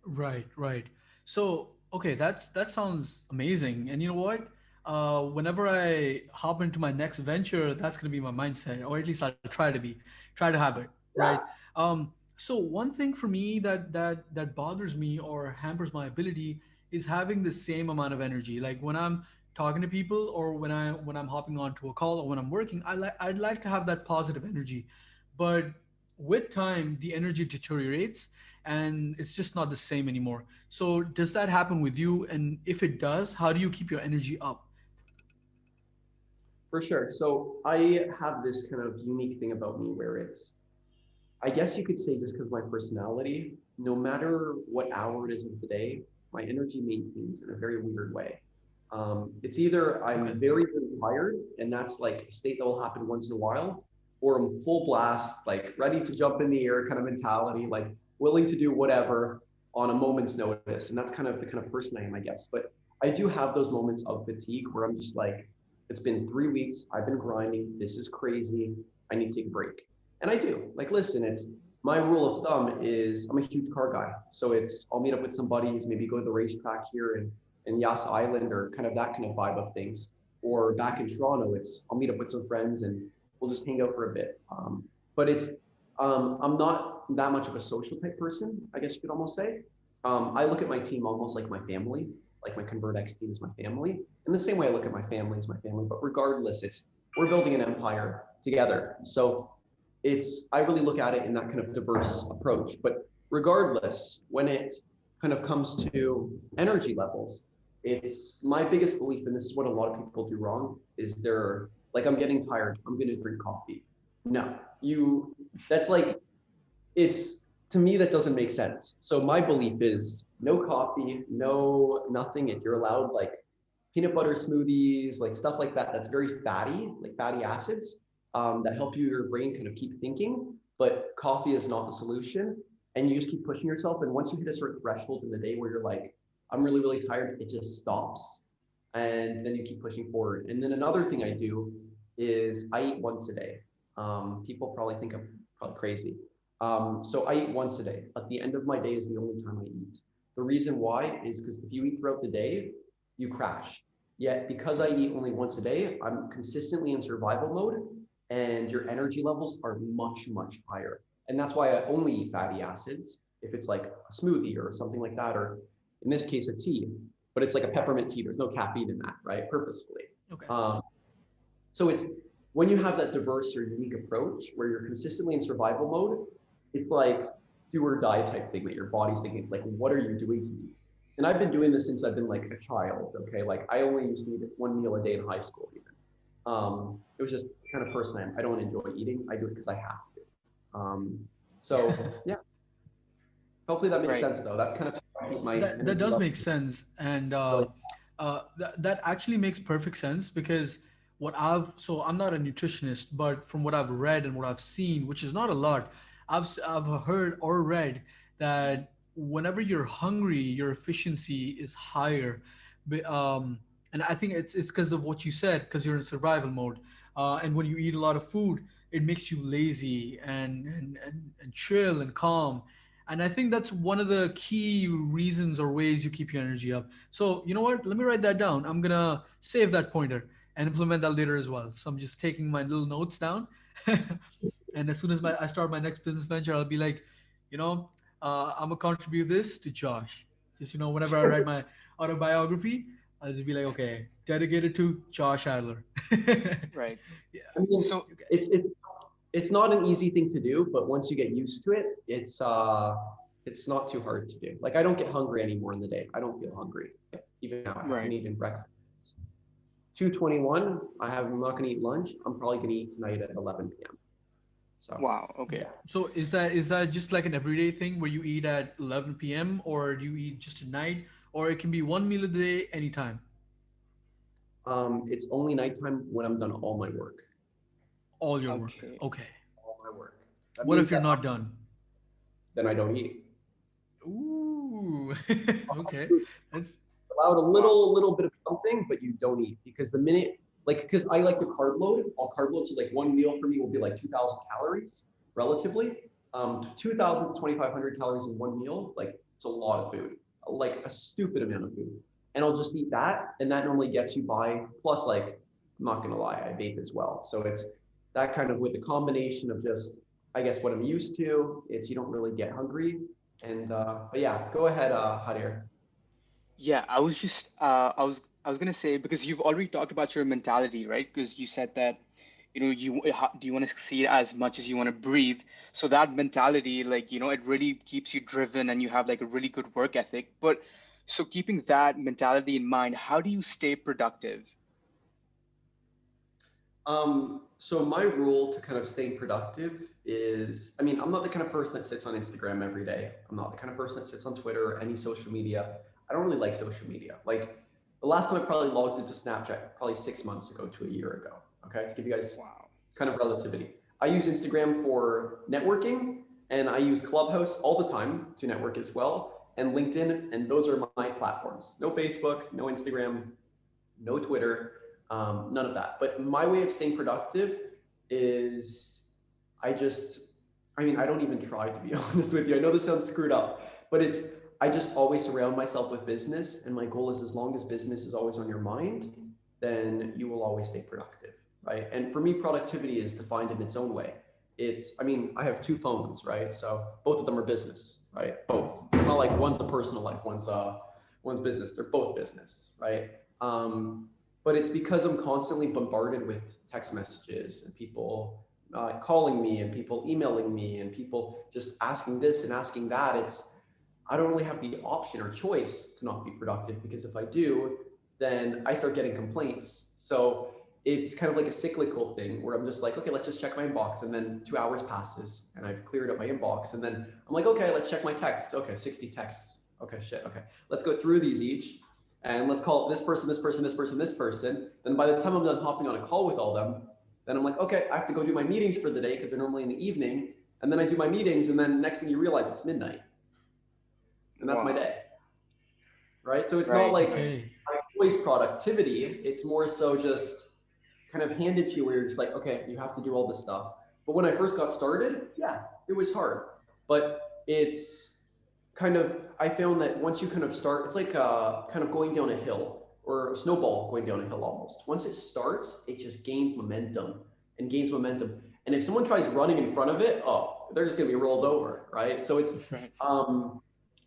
Right, right. So, okay, that sounds amazing. And you know what? Whenever I hop into my next venture, that's gonna be my mindset, or at least I'll try to have it, right? Yeah. So one thing for me that bothers me or hampers my ability is having the same amount of energy. Like when I'm talking to people, or when I'm hopping onto a call, or when I'm working, I'd like to have that positive energy, but with time, the energy deteriorates and it's just not the same anymore. So does that happen with you? And if it does, how do you keep your energy up? For sure. So I have this kind of unique thing about me where it's, I guess you could say just because of my personality, no matter what hour it is of the day, my energy maintains in a very weird way. It's either Okay. I'm very, very tired, and that's like a state that will happen once in a while, or I'm full blast, like ready to jump in the air kind of mentality, like willing to do whatever on a moment's notice. And that's kind of the kind of person I am, I guess. But I do have those moments of fatigue where I'm just like, it's been 3 weeks, I've been grinding, this is crazy, I need to take a break. And I do. Like, listen, it's my rule of thumb is I'm a huge car guy. So it's I'll meet up with some buddies, maybe go to the racetrack here in Yas Island or kind of that kind of vibe of things. Or back in Toronto, it's I'll meet up with some friends and we'll just hang out for a bit. But it's I'm not that much of a social type person, I guess you could almost say. I look at my team almost like my family, like my ConvrtX team is my family. In the same way I look at my family as my family, but regardless, it's we're building an empire together. So it's I really look at it in that kind of diverse approach. But regardless, when it kind of comes to energy levels, it's my biggest belief, and this is what a lot of people do wrong, is they're like, I'm getting tired, I'm gonna drink coffee. No, you that's like it's to me that doesn't make sense. So my belief is no coffee, no nothing. If you're allowed like peanut butter smoothies, like stuff like that, that's very fatty, like fatty acids that help your brain kind of keep thinking. But coffee is not the solution. And you just keep pushing yourself. And once you hit a certain threshold in the day where you're like, I'm really, really tired, it just stops. And then you keep pushing forward. And then another thing I do is I eat once a day. People probably think I'm probably crazy. So I eat once a day. At the end of my day is the only time I eat. The reason why is because if you eat throughout the day, you crash. Yet because I eat only once a day, I'm consistently in survival mode and your energy levels are much, much higher. And that's why I only eat fatty acids if it's like a smoothie or something like that, or in this case, a tea, but it's like a peppermint tea. There's no caffeine in that, right? Purposefully. Okay. So it's when you have that diverse or unique approach where you're consistently in survival mode, it's like do or die type thing that your body's thinking. It's like, what are you doing to me? And I've been doing this since I've been like a child. Okay, like I only used to eat one meal a day in high school. Even it was just kind of person I don't enjoy eating. I do it because I have to. So yeah, hopefully that makes Right. sense though. That's kind of I keep my That energy does level make sense, and really. that actually makes perfect sense because I'm not a nutritionist, but from what I've read and what I've seen, which is not a lot, I've heard or read that whenever you're hungry, your efficiency is higher. But, and I think it's because of what you said, because you're in survival mode, and when you eat a lot of food, it makes you lazy and chill and calm. And I think that's one of the key reasons or ways you keep your energy up. So, you know what? Let me write that down. I'm going to save that pointer and implement that later as well. So I'm just taking my little notes down. And as soon as I start my next business venture, I'll be like, you know, I'm going to contribute this to Josh. Just, whenever I write my autobiography, I'll just be like, okay, dedicated to Josh Adler. Right. Yeah. I mean, So it's not an easy thing to do, but once you get used to it, it's not too hard to do. Like I don't get hungry anymore in the day. I don't feel hungry. Even now, I haven't right. eaten breakfast. 2:21. I'm not gonna eat lunch. I'm probably gonna eat tonight at 11 p.m. So Wow. Okay. yeah. So is that just like an everyday thing where you eat at 11 p.m. or do you eat just at night, or it can be one meal a day anytime, It's only nighttime when I'm done all my work. all your work? Okay. Okay. All my work. That What means if you're that not done? then I don't eat. Ooh. Okay. That's Allowed a Wow. little bit of something, but you don't eat because the minute like, because I like to carb load. I'll carb load. So like one meal for me will be like 2,000 calories relatively. 2,000 to 2,500 calories in one meal. Like it's a lot of food, like a stupid amount of food. And I'll just eat that. And that normally gets you by. Plus, like, I'm not going to lie, I vape as well. So it's that kind of with the combination of just, I guess, what I'm used to. It's you don't really get hungry. And but yeah, go ahead, Hadir. Yeah, I was gonna say because you've already talked about your mentality, right? Because you said that, do you want to succeed as much as you want to breathe? So that mentality, like, it really keeps you driven and you have like a really good work ethic. But so keeping that mentality in mind, how do you stay productive? So my rule to kind of staying productive is, I mean, I'm not the kind of person that sits on Instagram every day. I'm not the kind of person that sits on Twitter or any social media. I don't really like social media. Like the last time I probably logged into Snapchat, probably 6 months ago to a year ago. Okay, to give you guys Wow. kind of relativity. I use Instagram for networking and I use Clubhouse all the time to network as well, and LinkedIn, and those are my platforms. No Facebook, no Instagram, no Twitter, none of that. But my way of staying productive is I just, I mean, I don't even try to be honest with you. I know this sounds screwed up, but it's, I just always surround myself with business. And my goal is as long as business is always on your mind, then you will always stay productive, right? And for me, productivity is defined in its own way. It's, I mean, I have two phones, right? So both of them are business, right? Both. It's not like one's a personal life, one's business. They're both business, right? But it's because I'm constantly bombarded with text messages and people calling me and people emailing me and people just asking this and asking that. It's, I don't really have the option or choice to not be productive, because if I do, then I start getting complaints. So it's kind of like a cyclical thing where I'm just like, okay, let's just check my inbox. And then 2 hours passes and I've cleared up my inbox. And then I'm like, okay, let's check my text. Okay, 60 texts. Okay, shit. Okay, let's go through these each. And let's call this person, this person, this person, this person. Then by the time I'm done hopping on a call with all them, then I'm like, okay, I have to go do my meetings for the day because they're normally in the evening. And then I do my meetings. And then next thing you realize it's midnight. And that's my Wow. day, right? So it's not Right, like right. Okay. I always productivity. It's more so just kind of handed to you where you're just like, okay, you have to do all this stuff. But when I first got started, yeah, it was hard. But it's kind of, I found that once you kind of start, it's like kind of going down a hill or a snowball going down a hill almost. Once it starts, it just gains momentum and gains momentum. And if someone tries running in front of it, oh, they're just going to be rolled over, right? So Right. um,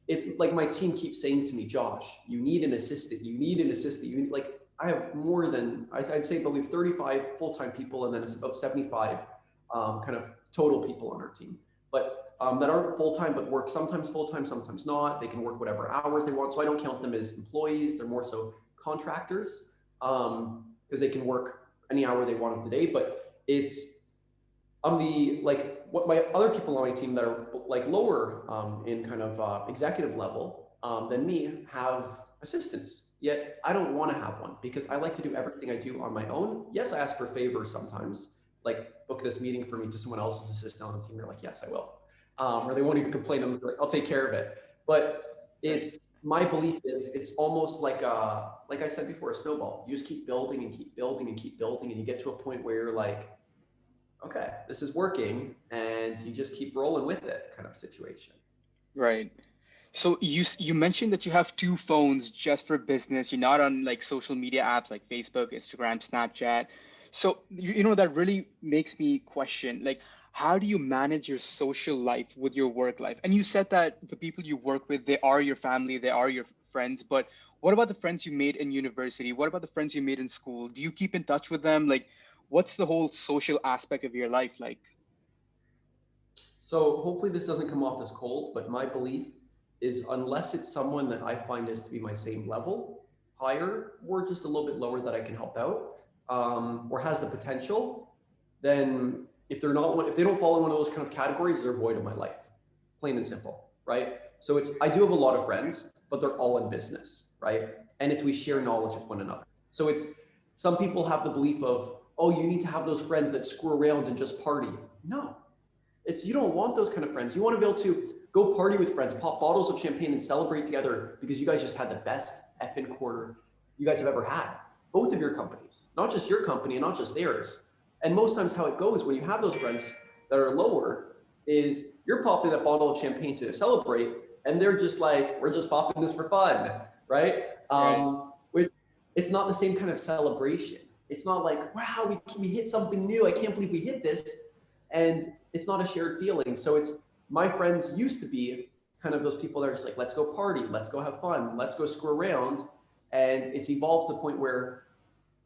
it's like my team keeps saying to me, Josh, you need an assistant. You need an assistant. You need, like, I have more than, I'd say about 35 full-time people, and then it's about 75 kind of total people on our team. But that aren't full-time, but work sometimes full-time, sometimes not. They can work whatever hours they want. So I don't count them as employees. They're more so contractors, because they can work any hour they want of the day. But it's, I'm the, like, what my other people on my team that are like lower in kind of executive level than me have assistants. Yet I don't want to have one because I like to do everything I do on my own. Yes, I ask for favors sometimes, like book this meeting for me to someone else's assistant on the team. They're like, yes, I will. Or they won't even complain. I'm like, I'll take care of it. But Right. it's, my belief is it's almost like I said before, a snowball. You just keep building and keep building and keep building, and you get to a point where you're like, okay, this is working, and you just keep rolling with it kind of situation. Right. So you mentioned that you have two phones just for business. You're not on like social media apps like Facebook, Instagram, Snapchat. So that really makes me question like how do you manage your social life with your work life? And you said that the people you work with, they are your family, they are your friends, but what about the friends you made in university? What about the friends you made in school? Do you keep in touch with them? Like what's the whole social aspect of your life like? So hopefully this doesn't come off as cold, but my belief is unless it's someone that I find is to be my same level, higher, or just a little bit lower that I can help out, or has the potential, then if they're not one, if they don't fall in one of those kind of categories, they're void of my life, plain and simple, right? So it's, I do have a lot of friends, but they're all in business, right? And it's, we share knowledge with one another. So it's, some people have the belief of, oh, you need to have those friends that screw around and just party. No, it's, you don't want those kind of friends. You want to be able to go party with friends, pop bottles of champagne and celebrate together because you guys just had the best effing quarter you guys have ever had. both of your companies, not just your company and not just theirs. And most times how it goes when you have those friends that are lower is you're popping that bottle of champagne to celebrate, and they're just like, we're just popping this for fun, right? Right. Which it's not the same kind of celebration. It's not like, wow, we hit something new. I can't believe we hit this. And it's not a shared feeling. So it's my friends used to be kind of those people that are just like, let's go party, let's go have fun, let's go screw around. And it's evolved to the point where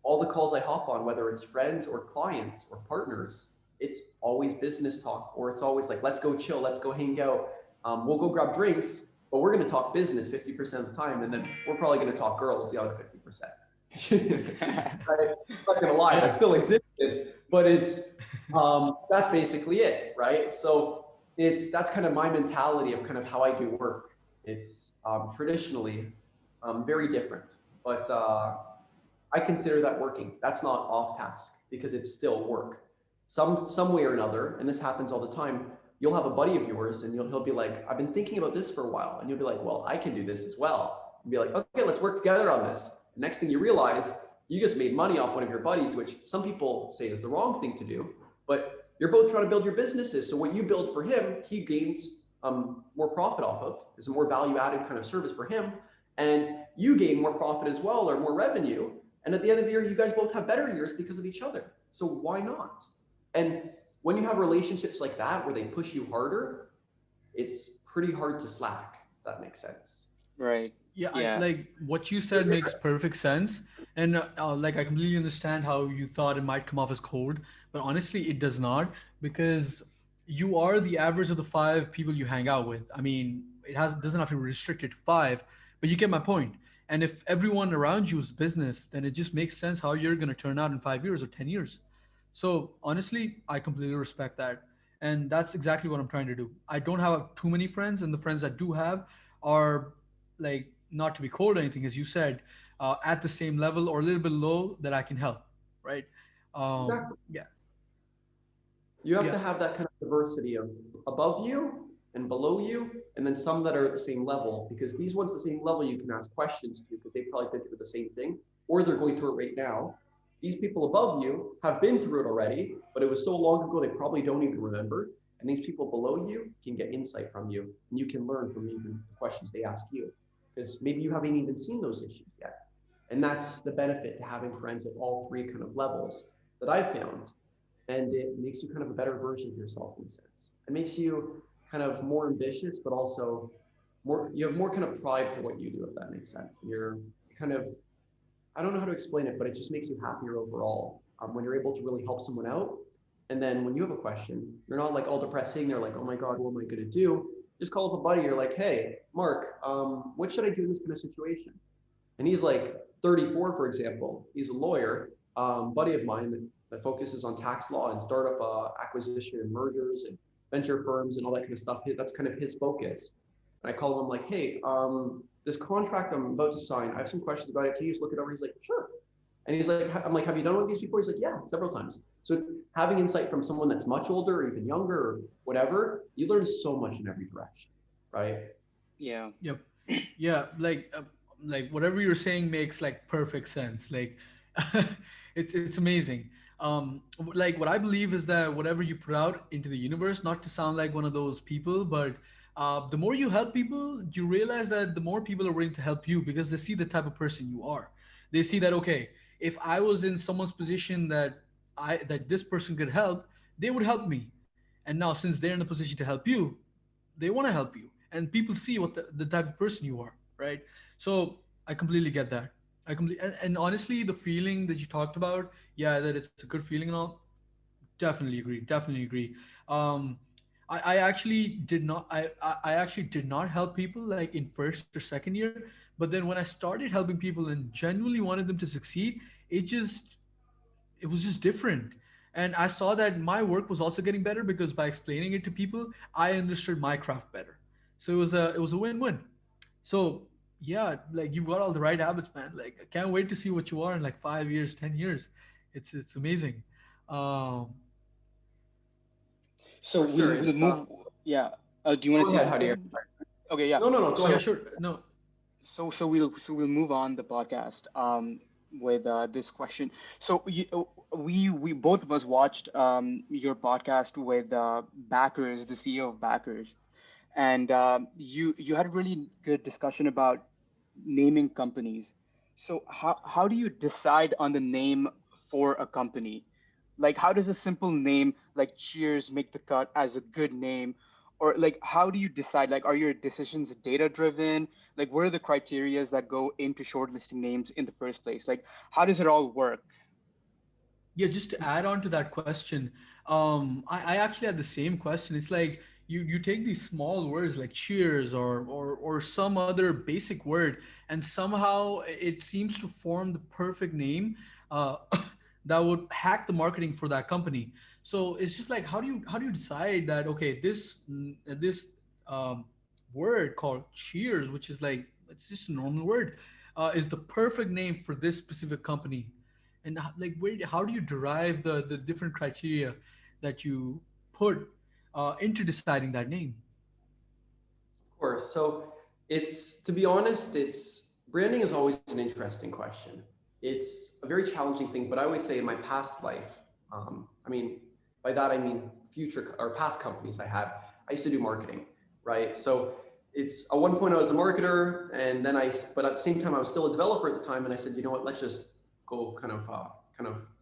all the calls I hop on, whether it's friends or clients or partners, it's always business talk, or it's always like, let's go chill, let's go hang out. We'll go grab drinks, but we're going to talk business 50% of the time. And then we're probably going to talk girls the other 50%. Right? I'm not going to lie, that Yeah. still existed, but that's basically it. Right. So that's kind of my mentality of kind of how I do work. It's traditionally very different, but I consider that working. That's not off task because it's still work. Some way or another, and this happens all the time. You'll have a buddy of yours, and he'll be like, "I've been thinking about this for a while," and you'll be like, "Well, I can do this as well." And be like, "Okay, let's work together on this." And next thing you realize, you just made money off one of your buddies, which some people say is the wrong thing to do, but you're both trying to build your businesses. So what you build for him, he gains more profit off of. It's a more value-added kind of service for him, and you gain more profit as well or more revenue. And at the end of the year, you guys both have better years because of each other. So why not? And when you have relationships like that where they push you harder, it's pretty hard to slack. If that makes sense. Right. Yeah, Yeah. like what you said makes perfect sense, and like I completely understand how you thought it might come off as cold, but honestly, it does not, because you are the average of the five people you hang out with. I mean, it has doesn't have to be restricted to five, but you get my point. And if everyone around you is business, then it just makes sense how you're going to turn out in 5 years or 10 years. So honestly, I completely respect that, and that's exactly what I'm trying to do. I don't have too many friends, and the friends I do have are like, not to be cold or anything, as you said, at the same level or a little bit low that I can help, right? Exactly. Yeah, You have yeah, to have that kind of diversity of above you and below you, and then some that are at the same level, because these ones at the same level you can ask questions to because they've probably been through the same thing or they're going through it right now. These people above you have been through it already, but it was so long ago they probably don't even remember. And these people below you can get insight from you, and you can learn from even the questions they ask you, because maybe you haven't even seen those issues yet. And that's the benefit to having friends at all three kind of levels that I've found. And it makes you kind of a better version of yourself in a sense. It makes you kind of more ambitious, but also you have more kind of pride for what you do, if that makes sense. You're kind of, I don't know how to explain it, but it just makes you happier overall when you're able to really help someone out. And then when you have a question, you're not like all depressed sitting there like, oh my God, what am I going to do? Just call up a buddy. You're like, hey, Mark, what should I do in this kind of situation? And he's like 34, for example. He's a lawyer, buddy of mine that focuses on tax law and startup acquisition and mergers and venture firms and all that kind of stuff. That's kind of his focus. And I call him like, hey, this contract I'm about to sign, I have some questions about it. Can you just look it over? He's like, sure. And he's like, I'm like, have you done one of these before? He's like, yeah, several times. So it's having insight from someone that's much older or even younger or whatever. You learn so much in every direction, right? Yeah. yep, yeah. Like whatever you're saying makes like perfect sense. Like, it's amazing. Like what I believe is that whatever you put out into the universe, not to sound like one of those people, but the more you help people, you realize that the more people are willing to help you because they see the type of person you are. They see that, okay, if I was in someone's position that this person could help, they would help me. And now since they're in a position to help you, they want to help you, and people see what the type of person you are, right? So I completely get that. And honestly, the feeling that you talked about, yeah, that it's a good feeling and all, definitely agree, definitely agree. um I actually did not I actually did not help people like in first or second year, but then when I started helping people and genuinely wanted them to succeed, it just it was just different. And I saw that my work was also getting better because by explaining it to people, I understood my craft better. So it was a win-win. So yeah, like you've got all the right habits, man. Like I can't wait to see what you are in like 5 years, 10 years. It's amazing. um So For sure. we'll It's move. Yeah. Do you want to go say ahead, Javier. something? Okay. Yeah. No, no, no, go yeah, So ahead. sure. No. so we'll move on the podcast. with this question. So we both of us watched your podcast with Backers, the CEO of Backers, and you had a really good discussion about naming companies. So how do you decide on the name for a company? Like, how does a simple name like Cheers make the cut as a good name? Or like, how do you decide? Like, are your decisions data driven? Like, what are the criterias that go into shortlisting names in the first place? Like, how does it all work? Yeah, just to add on to that question, I actually had the same question. It's like you take these small words like cheers or some other basic word, and somehow it seems to form the perfect name uh, that would hack the marketing for that company. So it's just like how do you decide that okay this um, word called cheers, which is like it's just a normal word, is the perfect name for this specific company, and like where how do you derive the different criteria that you put into deciding that name? Of course. So it's, to be honest, it's branding is always an interesting question. It's a very challenging thing, but I always say in my past life, I mean, by that I mean future or past companies I had, I used to do marketing, right? So it's at one point I was a marketer, and then but at the same time I was still a developer at the time, and I said, you know what, let's just go kind of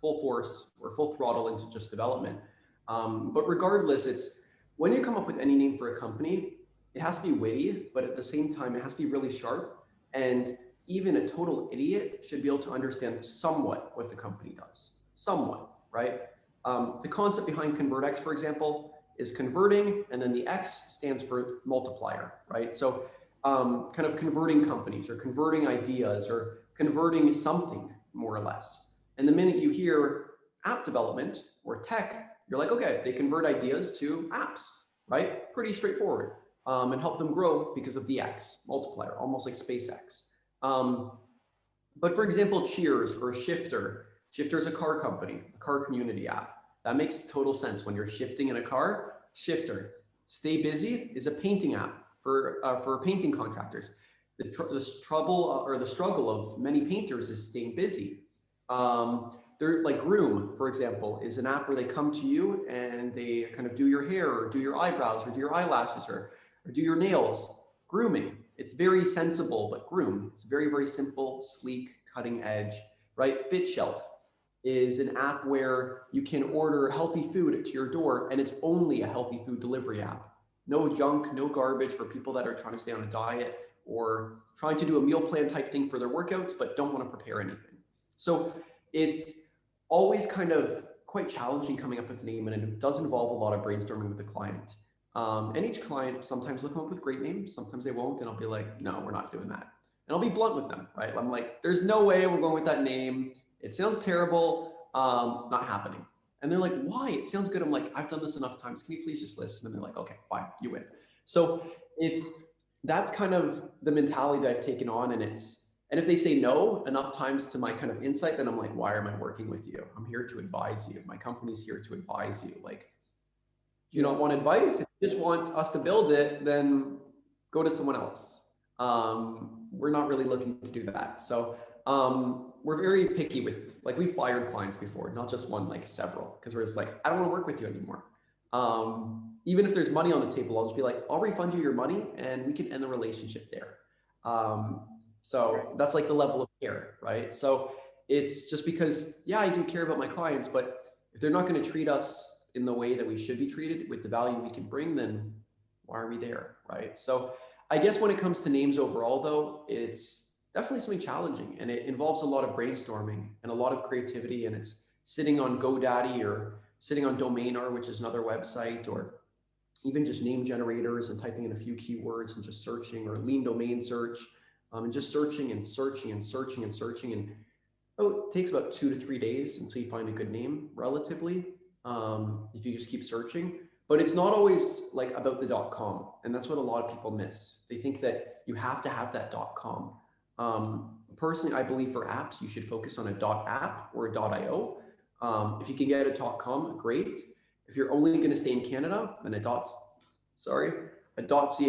full force or full throttle into just development. But regardless, it's when you come up with any name for a company, it has to be witty, but at the same time, it has to be really sharp. And even a total idiot should be able to understand somewhat what the company does. Somewhat, right? The concept behind ConvrtX, for example, is converting, and then the X stands for multiplier, right? So kind of converting companies or converting ideas or converting something more or less. And the minute you hear app development or tech, you're like, okay, they convert ideas to apps, right? Pretty straightforward, and help them grow because of the X multiplier, almost like SpaceX. Um, but for example, Cheers or Shifter. Shifter is a car company, a car community app. That makes total sense when you're shifting in a car. Shifter. Stay Busy is a painting app for painting contractors. The trouble or the struggle of many painters is staying busy. They're like Groom, for example, is an app where they come to you and they kind of do your hair or do your eyebrows or do your eyelashes or do your nails. Grooming. It's very sensible, but groom. It's very, very simple, sleek, cutting edge, right? FitShelf is an app where you can order healthy food to your door, and it's only a healthy food delivery app. No junk, no garbage for people that are trying to stay on a diet or trying to do a meal plan type thing for their workouts, but don't want to prepare anything. So it's always kind of quite challenging coming up with a name, and it does involve a lot of brainstorming with the client. And each client, sometimes will come up with great names, sometimes they won't, and I'll be like, no, we're not doing that. And I'll be blunt with them, right? I'm like, there's no way we're going with that name. It sounds terrible, not happening. And they're like, why? It sounds good. I'm like, I've done this enough times. Can you please just listen? And they're like, okay, fine, you win. So that's kind of the mentality that I've taken on. And if they say no enough times to my kind of insight, then I'm like, why am I working with you? I'm here to advise you. My company's here to advise you. Like, do you Yeah. not want advice? If you just want us to build it, then go to someone else. We're not really looking to do that. So we're very picky with, like, we fired clients before, not just one, like several, because we're just like, I don't want to work with you anymore. Even if there's money on the table, I'll just be like, I'll refund you your money and we can end the relationship there. So that's like the level of care, right? So it's just because, yeah, I do care about my clients, but if they're not going to treat us in the way that we should be treated with the value we can bring, then why are we there, right? So I guess when it comes to names overall, though, it's definitely something challenging, and it involves a lot of brainstorming and a lot of creativity, and it's sitting on GoDaddy or sitting on Domainer, which is another website, or even just name generators and typing in a few keywords and just searching, or lean domain search, and just searching and searching and searching and searching. And it takes about 2 to 3 days until you find a good name, relatively, if you just keep searching. But it's not always like about the .com, and that's what a lot of people miss. They think that you have to have that .com. Personally, I believe for apps, you should focus on a .app or a .io. If you can get a .com, great. If you're only going to stay in Canada, then a .ca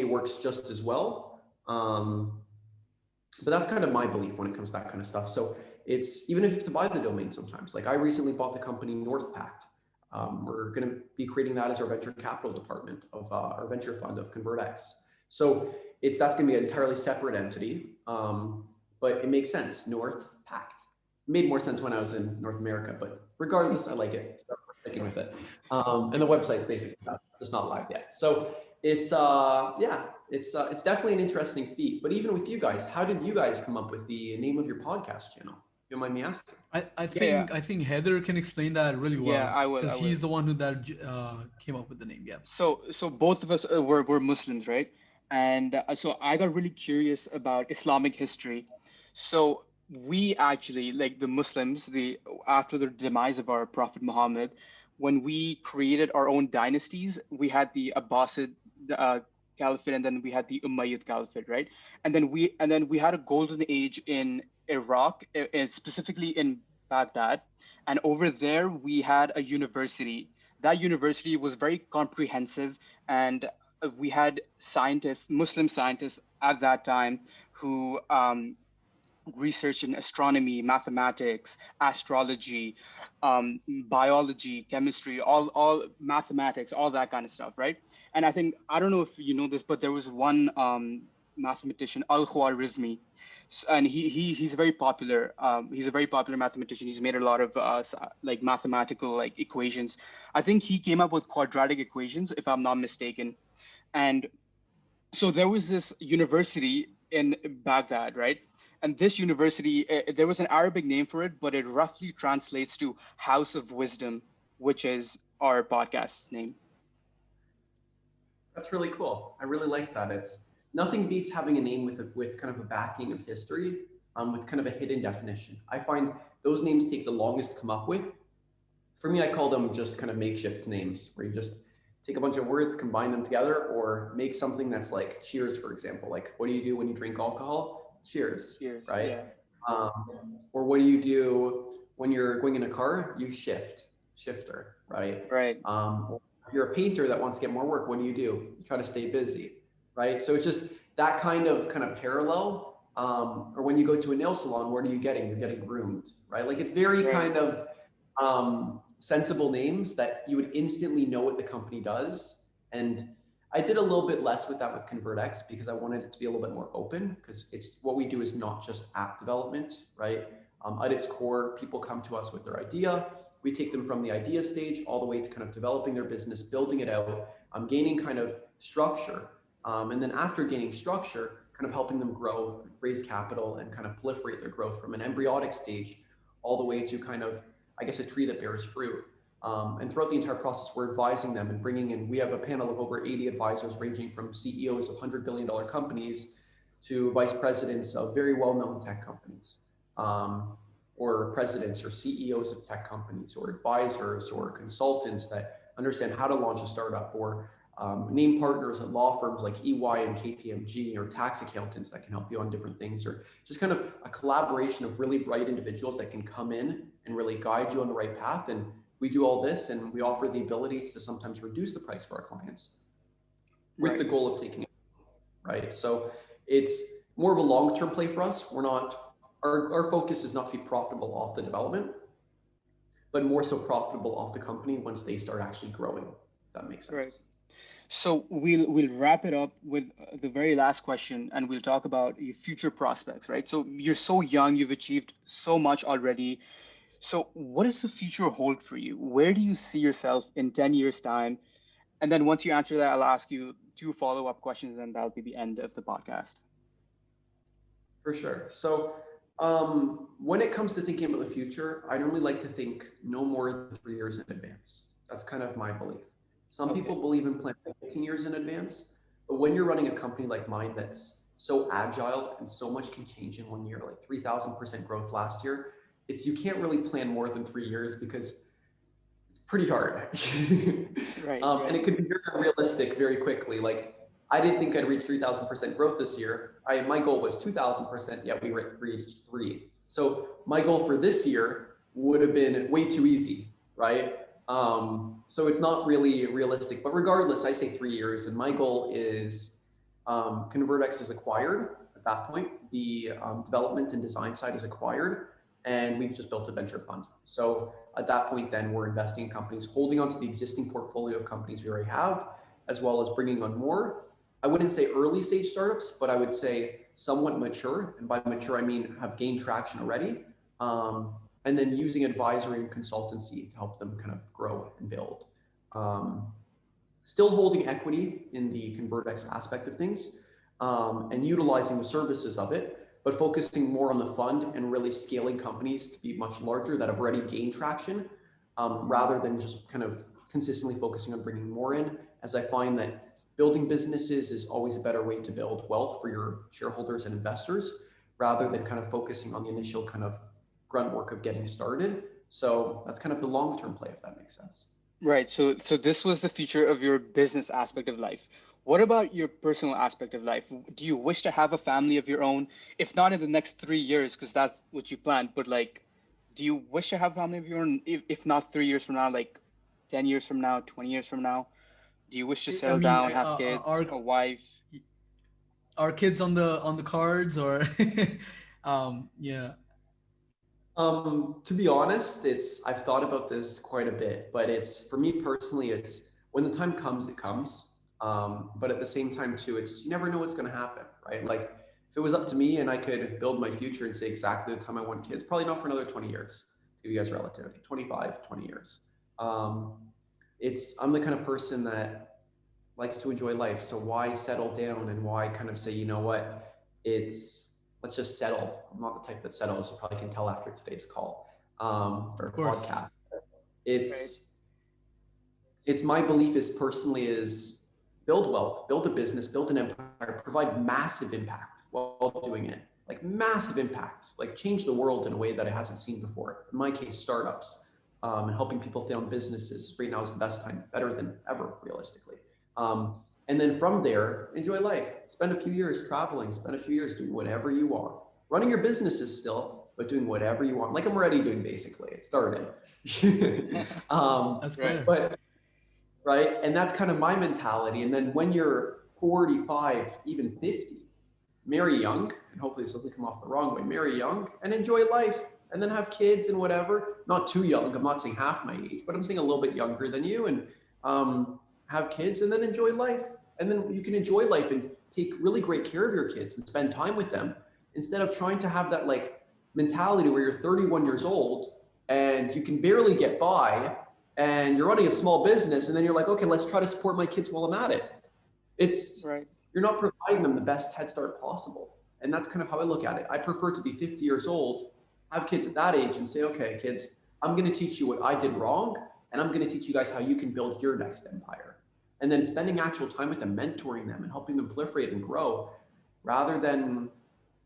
works just as well. But that's kind of my belief when it comes to that kind of stuff. So it's even if you have to buy the domain sometimes. Like I recently bought the company NorthPact. We're going to be creating that as our venture capital department of our venture fund of ConvrtX. So that's going to be an entirely separate entity, but it makes sense. NorthPact made more sense when I was in North America, but regardless, I like it. So we're sticking with it. And the website's basically just not live yet. So it's it's definitely an interesting feat. But even with you guys, how did you guys come up with the name of your podcast channel? If you don't mind me asking. I Yeah, yeah, think I think Heather can explain that really yeah. well I will. because I will. he's the one who came up with the name. Yeah. So both of us were Muslims, right? And so I got really curious about Islamic history. So we actually, like the Muslims, the after the demise of our Prophet Muhammad, when we created our own dynasties, we had the Abbasid uh, Caliphate, and then we had the Umayyad Caliphate, right? And then we had a golden age in Iraq, specifically in Baghdad, and over there we had a university. That university was very comprehensive, and we had scientists, Muslim scientists at that time, who researched in astronomy, mathematics, astrology, biology, chemistry, all mathematics, all that kind of stuff, right? And I don't know if you know this, but there was one mathematician, Al-Khwarizmi, and he's very popular. He's a very popular mathematician. He's made a lot of like mathematical like equations. I think he came up with quadratic equations, if I'm not mistaken. And so there was this university in Baghdad, right? And this university, there was an Arabic name for it, but it roughly translates to House of Wisdom, which is our podcast's name. That's really cool. I really like that. It's nothing beats having a name with kind of a backing of history, with kind of a hidden definition. I find those names take the longest to come up with. For me, I call them just kind of makeshift names, where you just take a bunch of words, combine them together, or make something that's like cheers, for example. Like, what do you do when you drink alcohol? Cheers, Cheers. right? Yeah. Or what do you do when you're going in a car? You shifter, right? Right. Or if you're a painter that wants to get more work, what do? You try to stay busy, right? So it's just that kind of parallel. Or when you go to a nail salon, what are you getting? You're getting groomed, right? Like it's very Right. kind of sensible names that you would instantly know what the company does. And I did a little bit less with that with ConvrtX because I wanted it to be a little bit more open because it's what we do is not just app development, right? At its core, people come to us with their idea. We take them from the idea stage all the way to kind of developing their business, building it out, gaining kind of structure. And then after gaining structure, kind of helping them grow, raise capital, and kind of proliferate their growth from an embryonic stage all the way to kind of, I guess, a tree that bears fruit. And throughout the entire process, we're advising them and bringing in, we have a panel of over 80 advisors ranging from CEOs of $100 billion companies to vice presidents of very well-known tech companies, or presidents or CEOs of tech companies, or advisors or consultants that understand how to launch a startup, or name partners at law firms like EY and KPMG, or tax accountants that can help you on different things, or just kind of a collaboration of really bright individuals that can come in and really guide you on the right path. And we do all this, and we offer the ability to sometimes reduce the price for our clients with the Right. goal of taking it, right? So it's more of a long-term play for us. We're not, our focus is not to be profitable off the development, but more so profitable off the company once they start actually growing, if that makes Right. sense. So we'll wrap it up with the very last question, and we'll talk about your future prospects, right? So you're so young, you've achieved so much already. So what does the future hold for you? Where do you see yourself in 10 years' time? And then once you answer that, I'll ask you two follow-up questions, and that'll be the end of the podcast. For sure. So when it comes to thinking about the future, I normally like to think no more than 3 years in advance. That's kind of my belief. Some people Okay. believe in planning 15 years in advance, but when you're running a company like mine that's so agile and so much can change in 1 year, like 3,000% growth last year, you can't really plan more than 3 years because it's pretty hard. Right, And right, it could be very unrealistic very quickly. Like I didn't think I'd reach 3,000% growth this year. My goal was 2,000%. Yeah, we reached three. So my goal for this year would have been way too easy, right? So it's not really realistic. But regardless, I say 3 years, and my goal is ConvrtX is acquired. At that point, the development and design side is acquired, and we've just built a venture fund. So at that point, then we're investing in companies, holding onto the existing portfolio of companies we already have, as well as bringing on more. I wouldn't say early stage startups, but I would say somewhat mature. And by mature, I mean have gained traction already. And then using advisory and consultancy to help them kind of grow and build. Still holding equity in the ConvrtX aspect of things, and utilizing the services of it, but focusing more on the fund and really scaling companies to be much larger that have already gained traction, rather than just kind of consistently focusing on bringing more in, as I find that building businesses is always a better way to build wealth for your shareholders and investors, rather than kind of focusing on the initial kind of grunt work of getting started. So that's kind of the long-term play, if that makes sense. Right. So this was the future of your business aspect of life. What about your personal aspect of life? Do you wish to have a family of your own? If not in the next 3 years, because that's what you planned, but like, do you wish to have a family of your own? If not 3 years from now, like 10 years from now, 20 years from now, do you wish to I settle mean, down, have kids, are a wife? kids on the cards or yeah. To be honest, I've thought about this quite a bit, but it's for me personally, it's when the time comes, it comes. But at the same time too, it's you never know what's going to happen, right? Like if it was up to me and I could build my future and say exactly the time I want kids, probably not for another 20 years. To give you guys relativity, 25, 20 years. Um, I'm the kind of person that likes to enjoy life. So why settle down and why kind of say, you know what, let's just settle. I'm not the type that settles. You probably can tell after today's call, Of or course. podcast. Right. It's it's my belief is personally is build wealth, build a business, build an empire, provide massive impact while doing it. Like massive impact, like change the world in a way that it hasn't seen before. In my case, startups, and helping people found businesses right now is the best time, better than ever, realistically. Um, and then from there, enjoy life. Spend a few years traveling, spend a few years doing whatever you want. Running your businesses still, but doing whatever you want. Like I'm already doing basically. It started. That's Right. fair. But right? And that's kind of my mentality. And then when you're 45, even 50, marry young, and hopefully this doesn't come off the wrong way, marry young and enjoy life and then have kids and whatever. Not too young. I'm not saying half my age, but I'm saying a little bit younger than you, and have kids and then enjoy life. And then you can enjoy life and take really great care of your kids and spend time with them instead of trying to have that like mentality where you're 31 years old and you can barely get by and you're running a small business and then you're like, okay, let's try to support my kids while I'm at it. It's Right. You're not providing them the best head start possible. And that's kind of how I look at it. I prefer to be 50 years old, have kids at that age and say, okay, kids, I'm going to teach you what I did wrong. And I'm going to teach you guys how you can build your next empire. And then spending actual time with them, mentoring them and helping them proliferate and grow rather than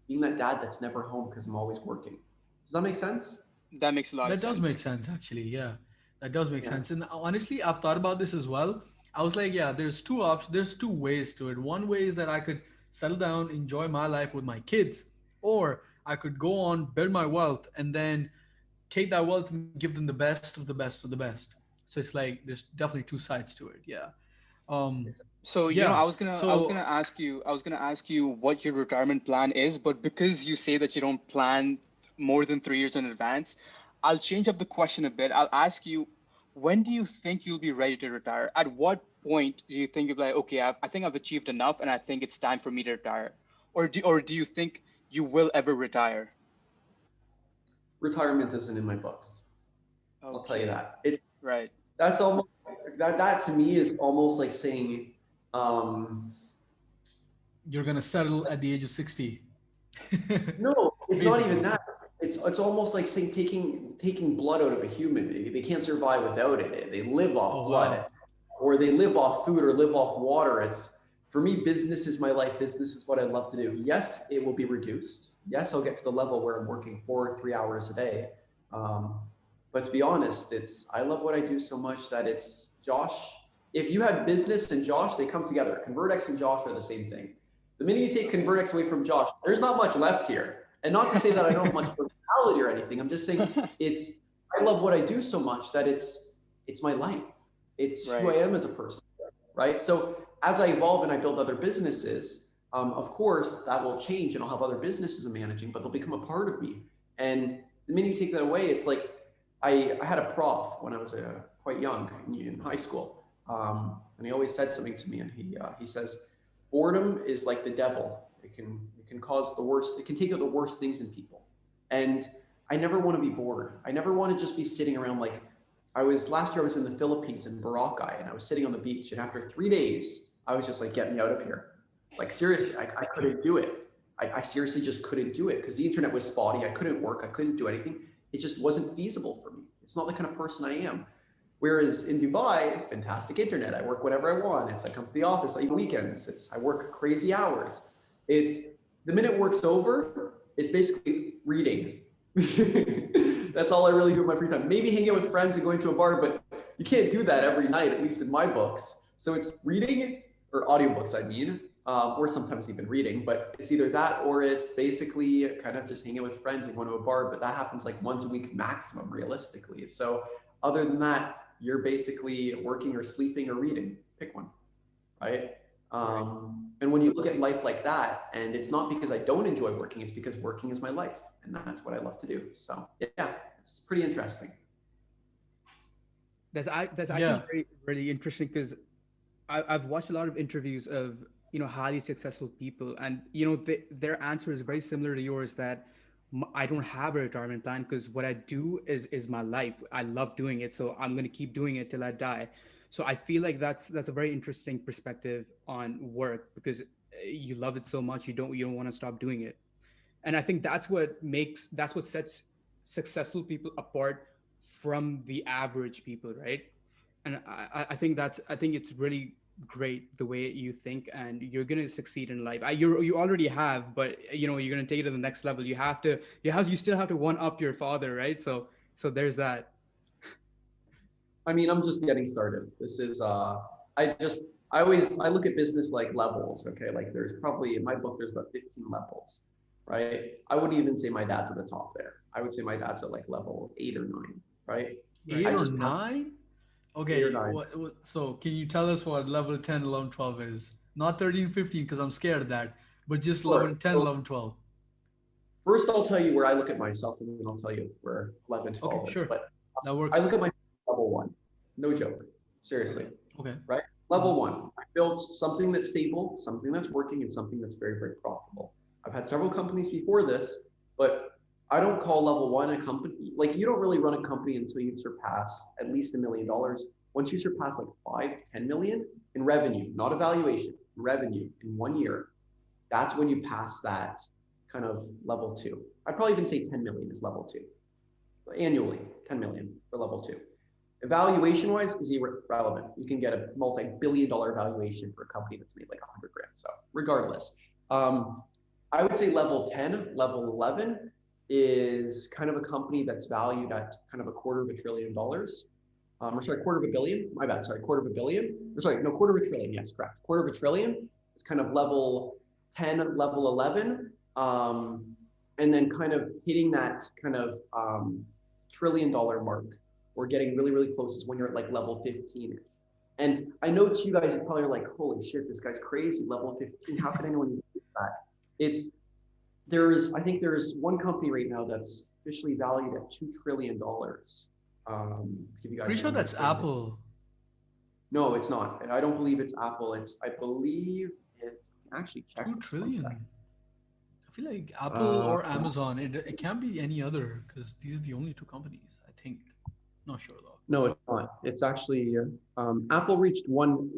being that dad that's never home because I'm always working. Does that make sense? That makes a lot of That does sense. make sense, actually. Yeah, that does make Yeah. sense. And honestly, I've thought about this as well. I was like, yeah, there's two options. There's two ways to it. One way is that I could settle down, enjoy my life with my kids, or I could go on, build my wealth, and then take that wealth and give them the best of the best of the best. So it's like there's definitely two sides to it. Yeah. Um. So, Yeah. I was So gonna ask you what your retirement plan is, but because you say that you don't plan more than 3 years in advance, I'll change up the question a bit. I'll ask you, when do you think you'll be ready to retire? At what point do you think you'll be like, okay, I think I've achieved enough, and I think it's time for me to retire, or do you think you will ever retire? Retirement isn't in my books. I'll tell you Okay, that. right. That's almost that to me is almost like saying, um, you're gonna settle at the age of 60. no, it's not even Basically. that. It's almost like saying taking blood out of a human. They can't survive without it. They live Oh off blood, wow. or they live off food, or live off water. It's for me, business is my life. Business is what I love to do. Yes, it will be reduced. Yes, I'll get to the level where I'm working 4 or 3 hours a day. Um, but to be honest, it's I love what I do so much that it's Josh. If you had business and Josh, they come together. ConvrtX and Josh are the same thing. The minute you take ConvrtX away from Josh, there's not much left here. And not to say that I don't have much personality or anything. I'm just saying I love what I do so much that it's my life. It's who I Right. am as a person, right? So as I evolve and I build other businesses, of course that will change and I'll have other businesses I'm managing, but they'll become a part of me. And the minute you take that away, it's like, I had a prof when I was quite young in high school, and he always said something to me, and he says, boredom is like the devil. It can cause the worst. It can take out the worst things in people, and I never want to be bored. I never want to just be sitting around. Like last year I was in the Philippines in Boracay, and I was sitting on the beach, and after 3 days I was just like, get me out of here. Like seriously, I couldn't do it. I seriously just couldn't do it because the internet was spotty. I couldn't work. I couldn't do anything. It just wasn't feasible for me. It's not the kind of person I am. Whereas in Dubai, fantastic internet. I work whenever I want. I come to the office. I weekends. I work crazy hours. It's the minute work's over, it's basically reading. That's all I really do in my free time. Maybe hanging out with friends and going to a bar, but you can't do that every night, at least in my books. So it's reading, or audiobooks, I mean, or sometimes even reading, but it's either that or it's basically kind of just hanging with friends and going to a bar, but that happens like once a week maximum realistically. So other than that, you're basically working or sleeping or reading, pick one, right? And when you look at life like that, and it's not because I don't enjoy working, it's because working is my life, and that's what I love to do. So yeah, it's pretty interesting. That's actually Yeah. very, really interesting because I've watched a lot of interviews of, highly successful people, and their answer is very similar to yours, that I don't have a retirement plan because what I do is my life. I love doing it, so I'm going to keep doing it till I die. So I feel like that's a very interesting perspective on work, because you love it so much, you don't want to stop doing it. And I think that's what sets successful people apart from the average people, right? And I think it's really great the way you think, and you're going to succeed in life. You already have, but you're going to take it to the next level. You still have to one up your father, right? So there's that. I mean, I'm just getting started. This is I look at business like levels. Okay, like there's probably in my book there's about 15 levels, right? I wouldn't even say my dad's at the top there. I would say my dad's at like level 8 or 9, right? Eight I or just have nine? 8 or 9. So can you tell us what level 10, 11, 12 is? Not 13, 15, because I'm scared of that, but just Sure. 11, 10, So 11, 12. first, I'll tell you where I look at myself, and then I'll tell you where 11, Okay, 12 is. sure. But That I works. look at my level 1. No joke. Seriously. Okay. Right? Level 1, I built something that's stable, something that's working, and something that's very, very profitable. I've had several companies before this, but I don't call level 1 a company. Like you don't really run a company until you've surpassed at least $1 million. Once you surpass like 5, 10 million in revenue, not evaluation, revenue in 1 year, that's when you pass that kind of level 2. I'd probably even say 10 million is level 2. Annually, 10 million for level 2. Evaluation wise is irrelevant. You can get a multi-billion-dollar valuation for a company that's made like 100 grand. So regardless, I would say level 10, level 11 is kind of a company that's valued at kind of $250 billion. Or sorry, $250 million. My bad. Sorry, $250 million. Or sorry, no, $250 billion. Yes, correct. $250 billion. It's kind of level 10, level 11, and then kind of hitting that kind of $1 trillion mark, or getting really, really close is when you're at like level 15. And I know to you guys, you probably are like, holy shit, this guy's crazy, level 15. How can anyone do that? I think there's one company right now that's officially valued at $2 trillion. To give you guys Pretty sure some that's understanding. Apple. No, it's not. And I don't believe it's Apple. I believe it's, actually check 2 this 1 trillion. second. I feel like Apple or Amazon. It can't be any other because these are the only two companies, I think. Not sure though. No, it's not. It's actually Apple reached 1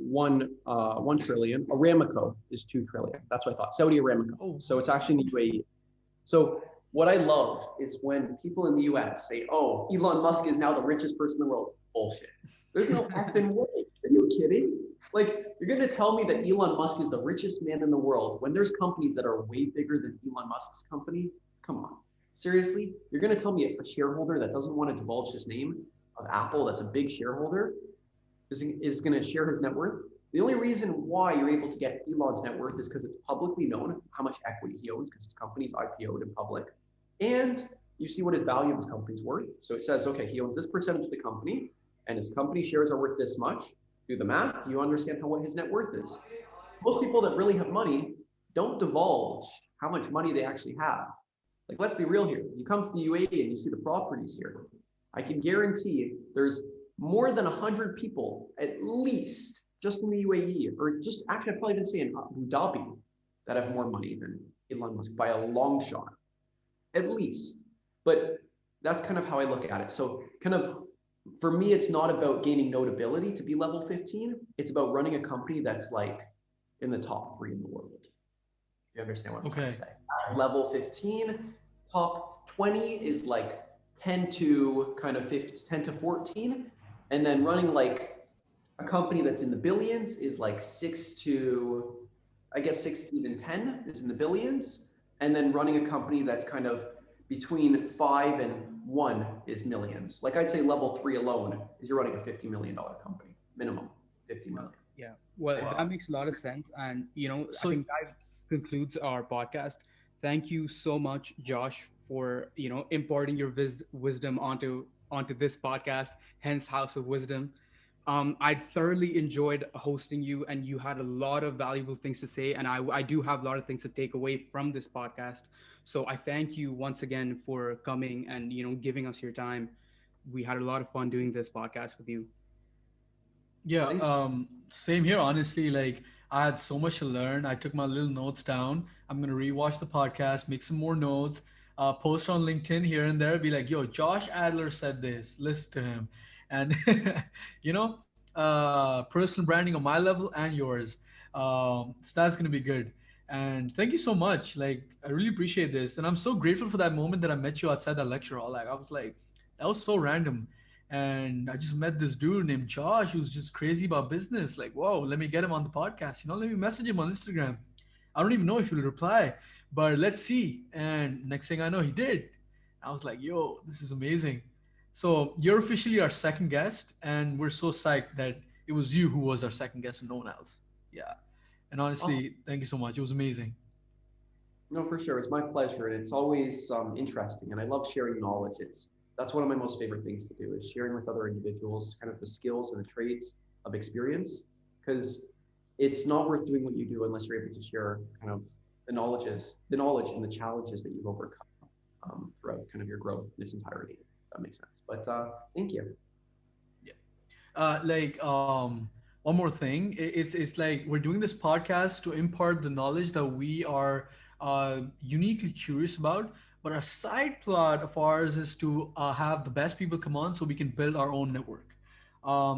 trillion. Aramco is 2 trillion. That's what I thought. Saudi Aramco. Oh. So it's actually in the UAE. So what I love is when people in the US say, "Oh, Elon Musk is now the richest person in the world." Bullshit. There's no effing way. Are you kidding? Like, you're going to tell me that Elon Musk is the richest man in the world when there's companies that are way bigger than Elon Musk's company? Come on. Seriously? You're going to tell me a shareholder that doesn't want to divulge his name of Apple, that's a big shareholder, is going to share his net worth? The only reason why you're able to get Elon's net worth is because it's publicly known how much equity he owns, because his company's IPO'd in public. And you see what his value of his company's worth. So it says, okay, he owns this percentage of the company, and his company shares are worth this much. Do the math. Do you understand what his net worth is? Most people that really have money don't divulge how much money they actually have. Like, let's be real here. You come to the UAE and you see the properties here. I can guarantee there's more than 100 people, at least, just in the UAE, or just actually, I'd probably even say in Abu Dhabi, that have more money than Elon Musk by a long shot, at least. But that's kind of how I look at it. So kind of, for me, it's not about gaining notability to be level 15. It's about running a company that's like in the top 3 in the world. You understand what I'm trying to say? That's level 15. Top 20 is like 10 to kind of 15, 10 to 14. And then running like a company that's in the billions is like 6 to, I guess 6 to even 10 is in the billions. And then running a company that's kind of between 5 and 1 is millions. Like I'd say level 3 alone is you're running a $50 million company, minimum 50 million. Yeah, well, that makes a lot of sense. And, I think that concludes our podcast. Thank you so much, Josh, for, imparting your wisdom onto this podcast, hence House of Wisdom. I thoroughly enjoyed hosting you, and you had a lot of valuable things to say. And I do have a lot of things to take away from this podcast. So I thank you once again for coming and, giving us your time. We had a lot of fun doing this podcast with you. Yeah, same here. Honestly, like I had so much to learn. I took my little notes down. I'm gonna rewatch the podcast, make some more notes, post on LinkedIn here and there. Be like, "Yo, Josh Adler said this. Listen to him," and personal branding on my level and yours. So that's gonna be good. And thank you so much. Like, I really appreciate this, and I'm so grateful for that moment that I met you outside that lecture hall. Like, I was like, that was so random, and I just met this dude named Josh who's just crazy about business. Like, whoa, let me get him on the podcast. Let me message him on Instagram. I don't even know if he'll reply, but let's see. And next thing I know, he did. I was like, yo, this is amazing. So you're officially our second guest, and we're so psyched that it was you who was our second guest and no one else. Yeah. And honestly, Awesome. thank you so much. It was amazing. No, for sure. It's my pleasure. And it's always interesting. And I love sharing knowledge. That's one of my most favorite things to do is sharing with other individuals kind of the skills and the traits of experience, because it's not worth doing what you do unless you're able to share kind of the knowledge and the challenges that you've overcome throughout kind of your growth in its entirety. If that makes sense. But thank you. Yeah. One more thing. It's like we're doing this podcast to impart the knowledge that we are uniquely curious about. But our side plot of ours is to have the best people come on so we can build our own network.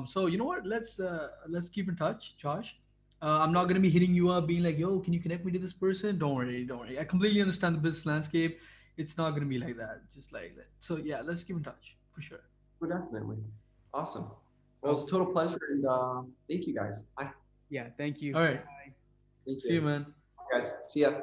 So you know what? Let's keep in touch, Josh. I'm not gonna be hitting you up, being like, "Yo, can you connect me to this person?" Don't worry, don't worry. I completely understand the business landscape. It's not gonna be like that. Just like that. So yeah, let's keep in touch for sure. Well, definitely. Awesome. Well, it's a total pleasure. And thank you guys. Bye. Yeah, thank you. All right. Thank See you, you. man. Guys, see ya.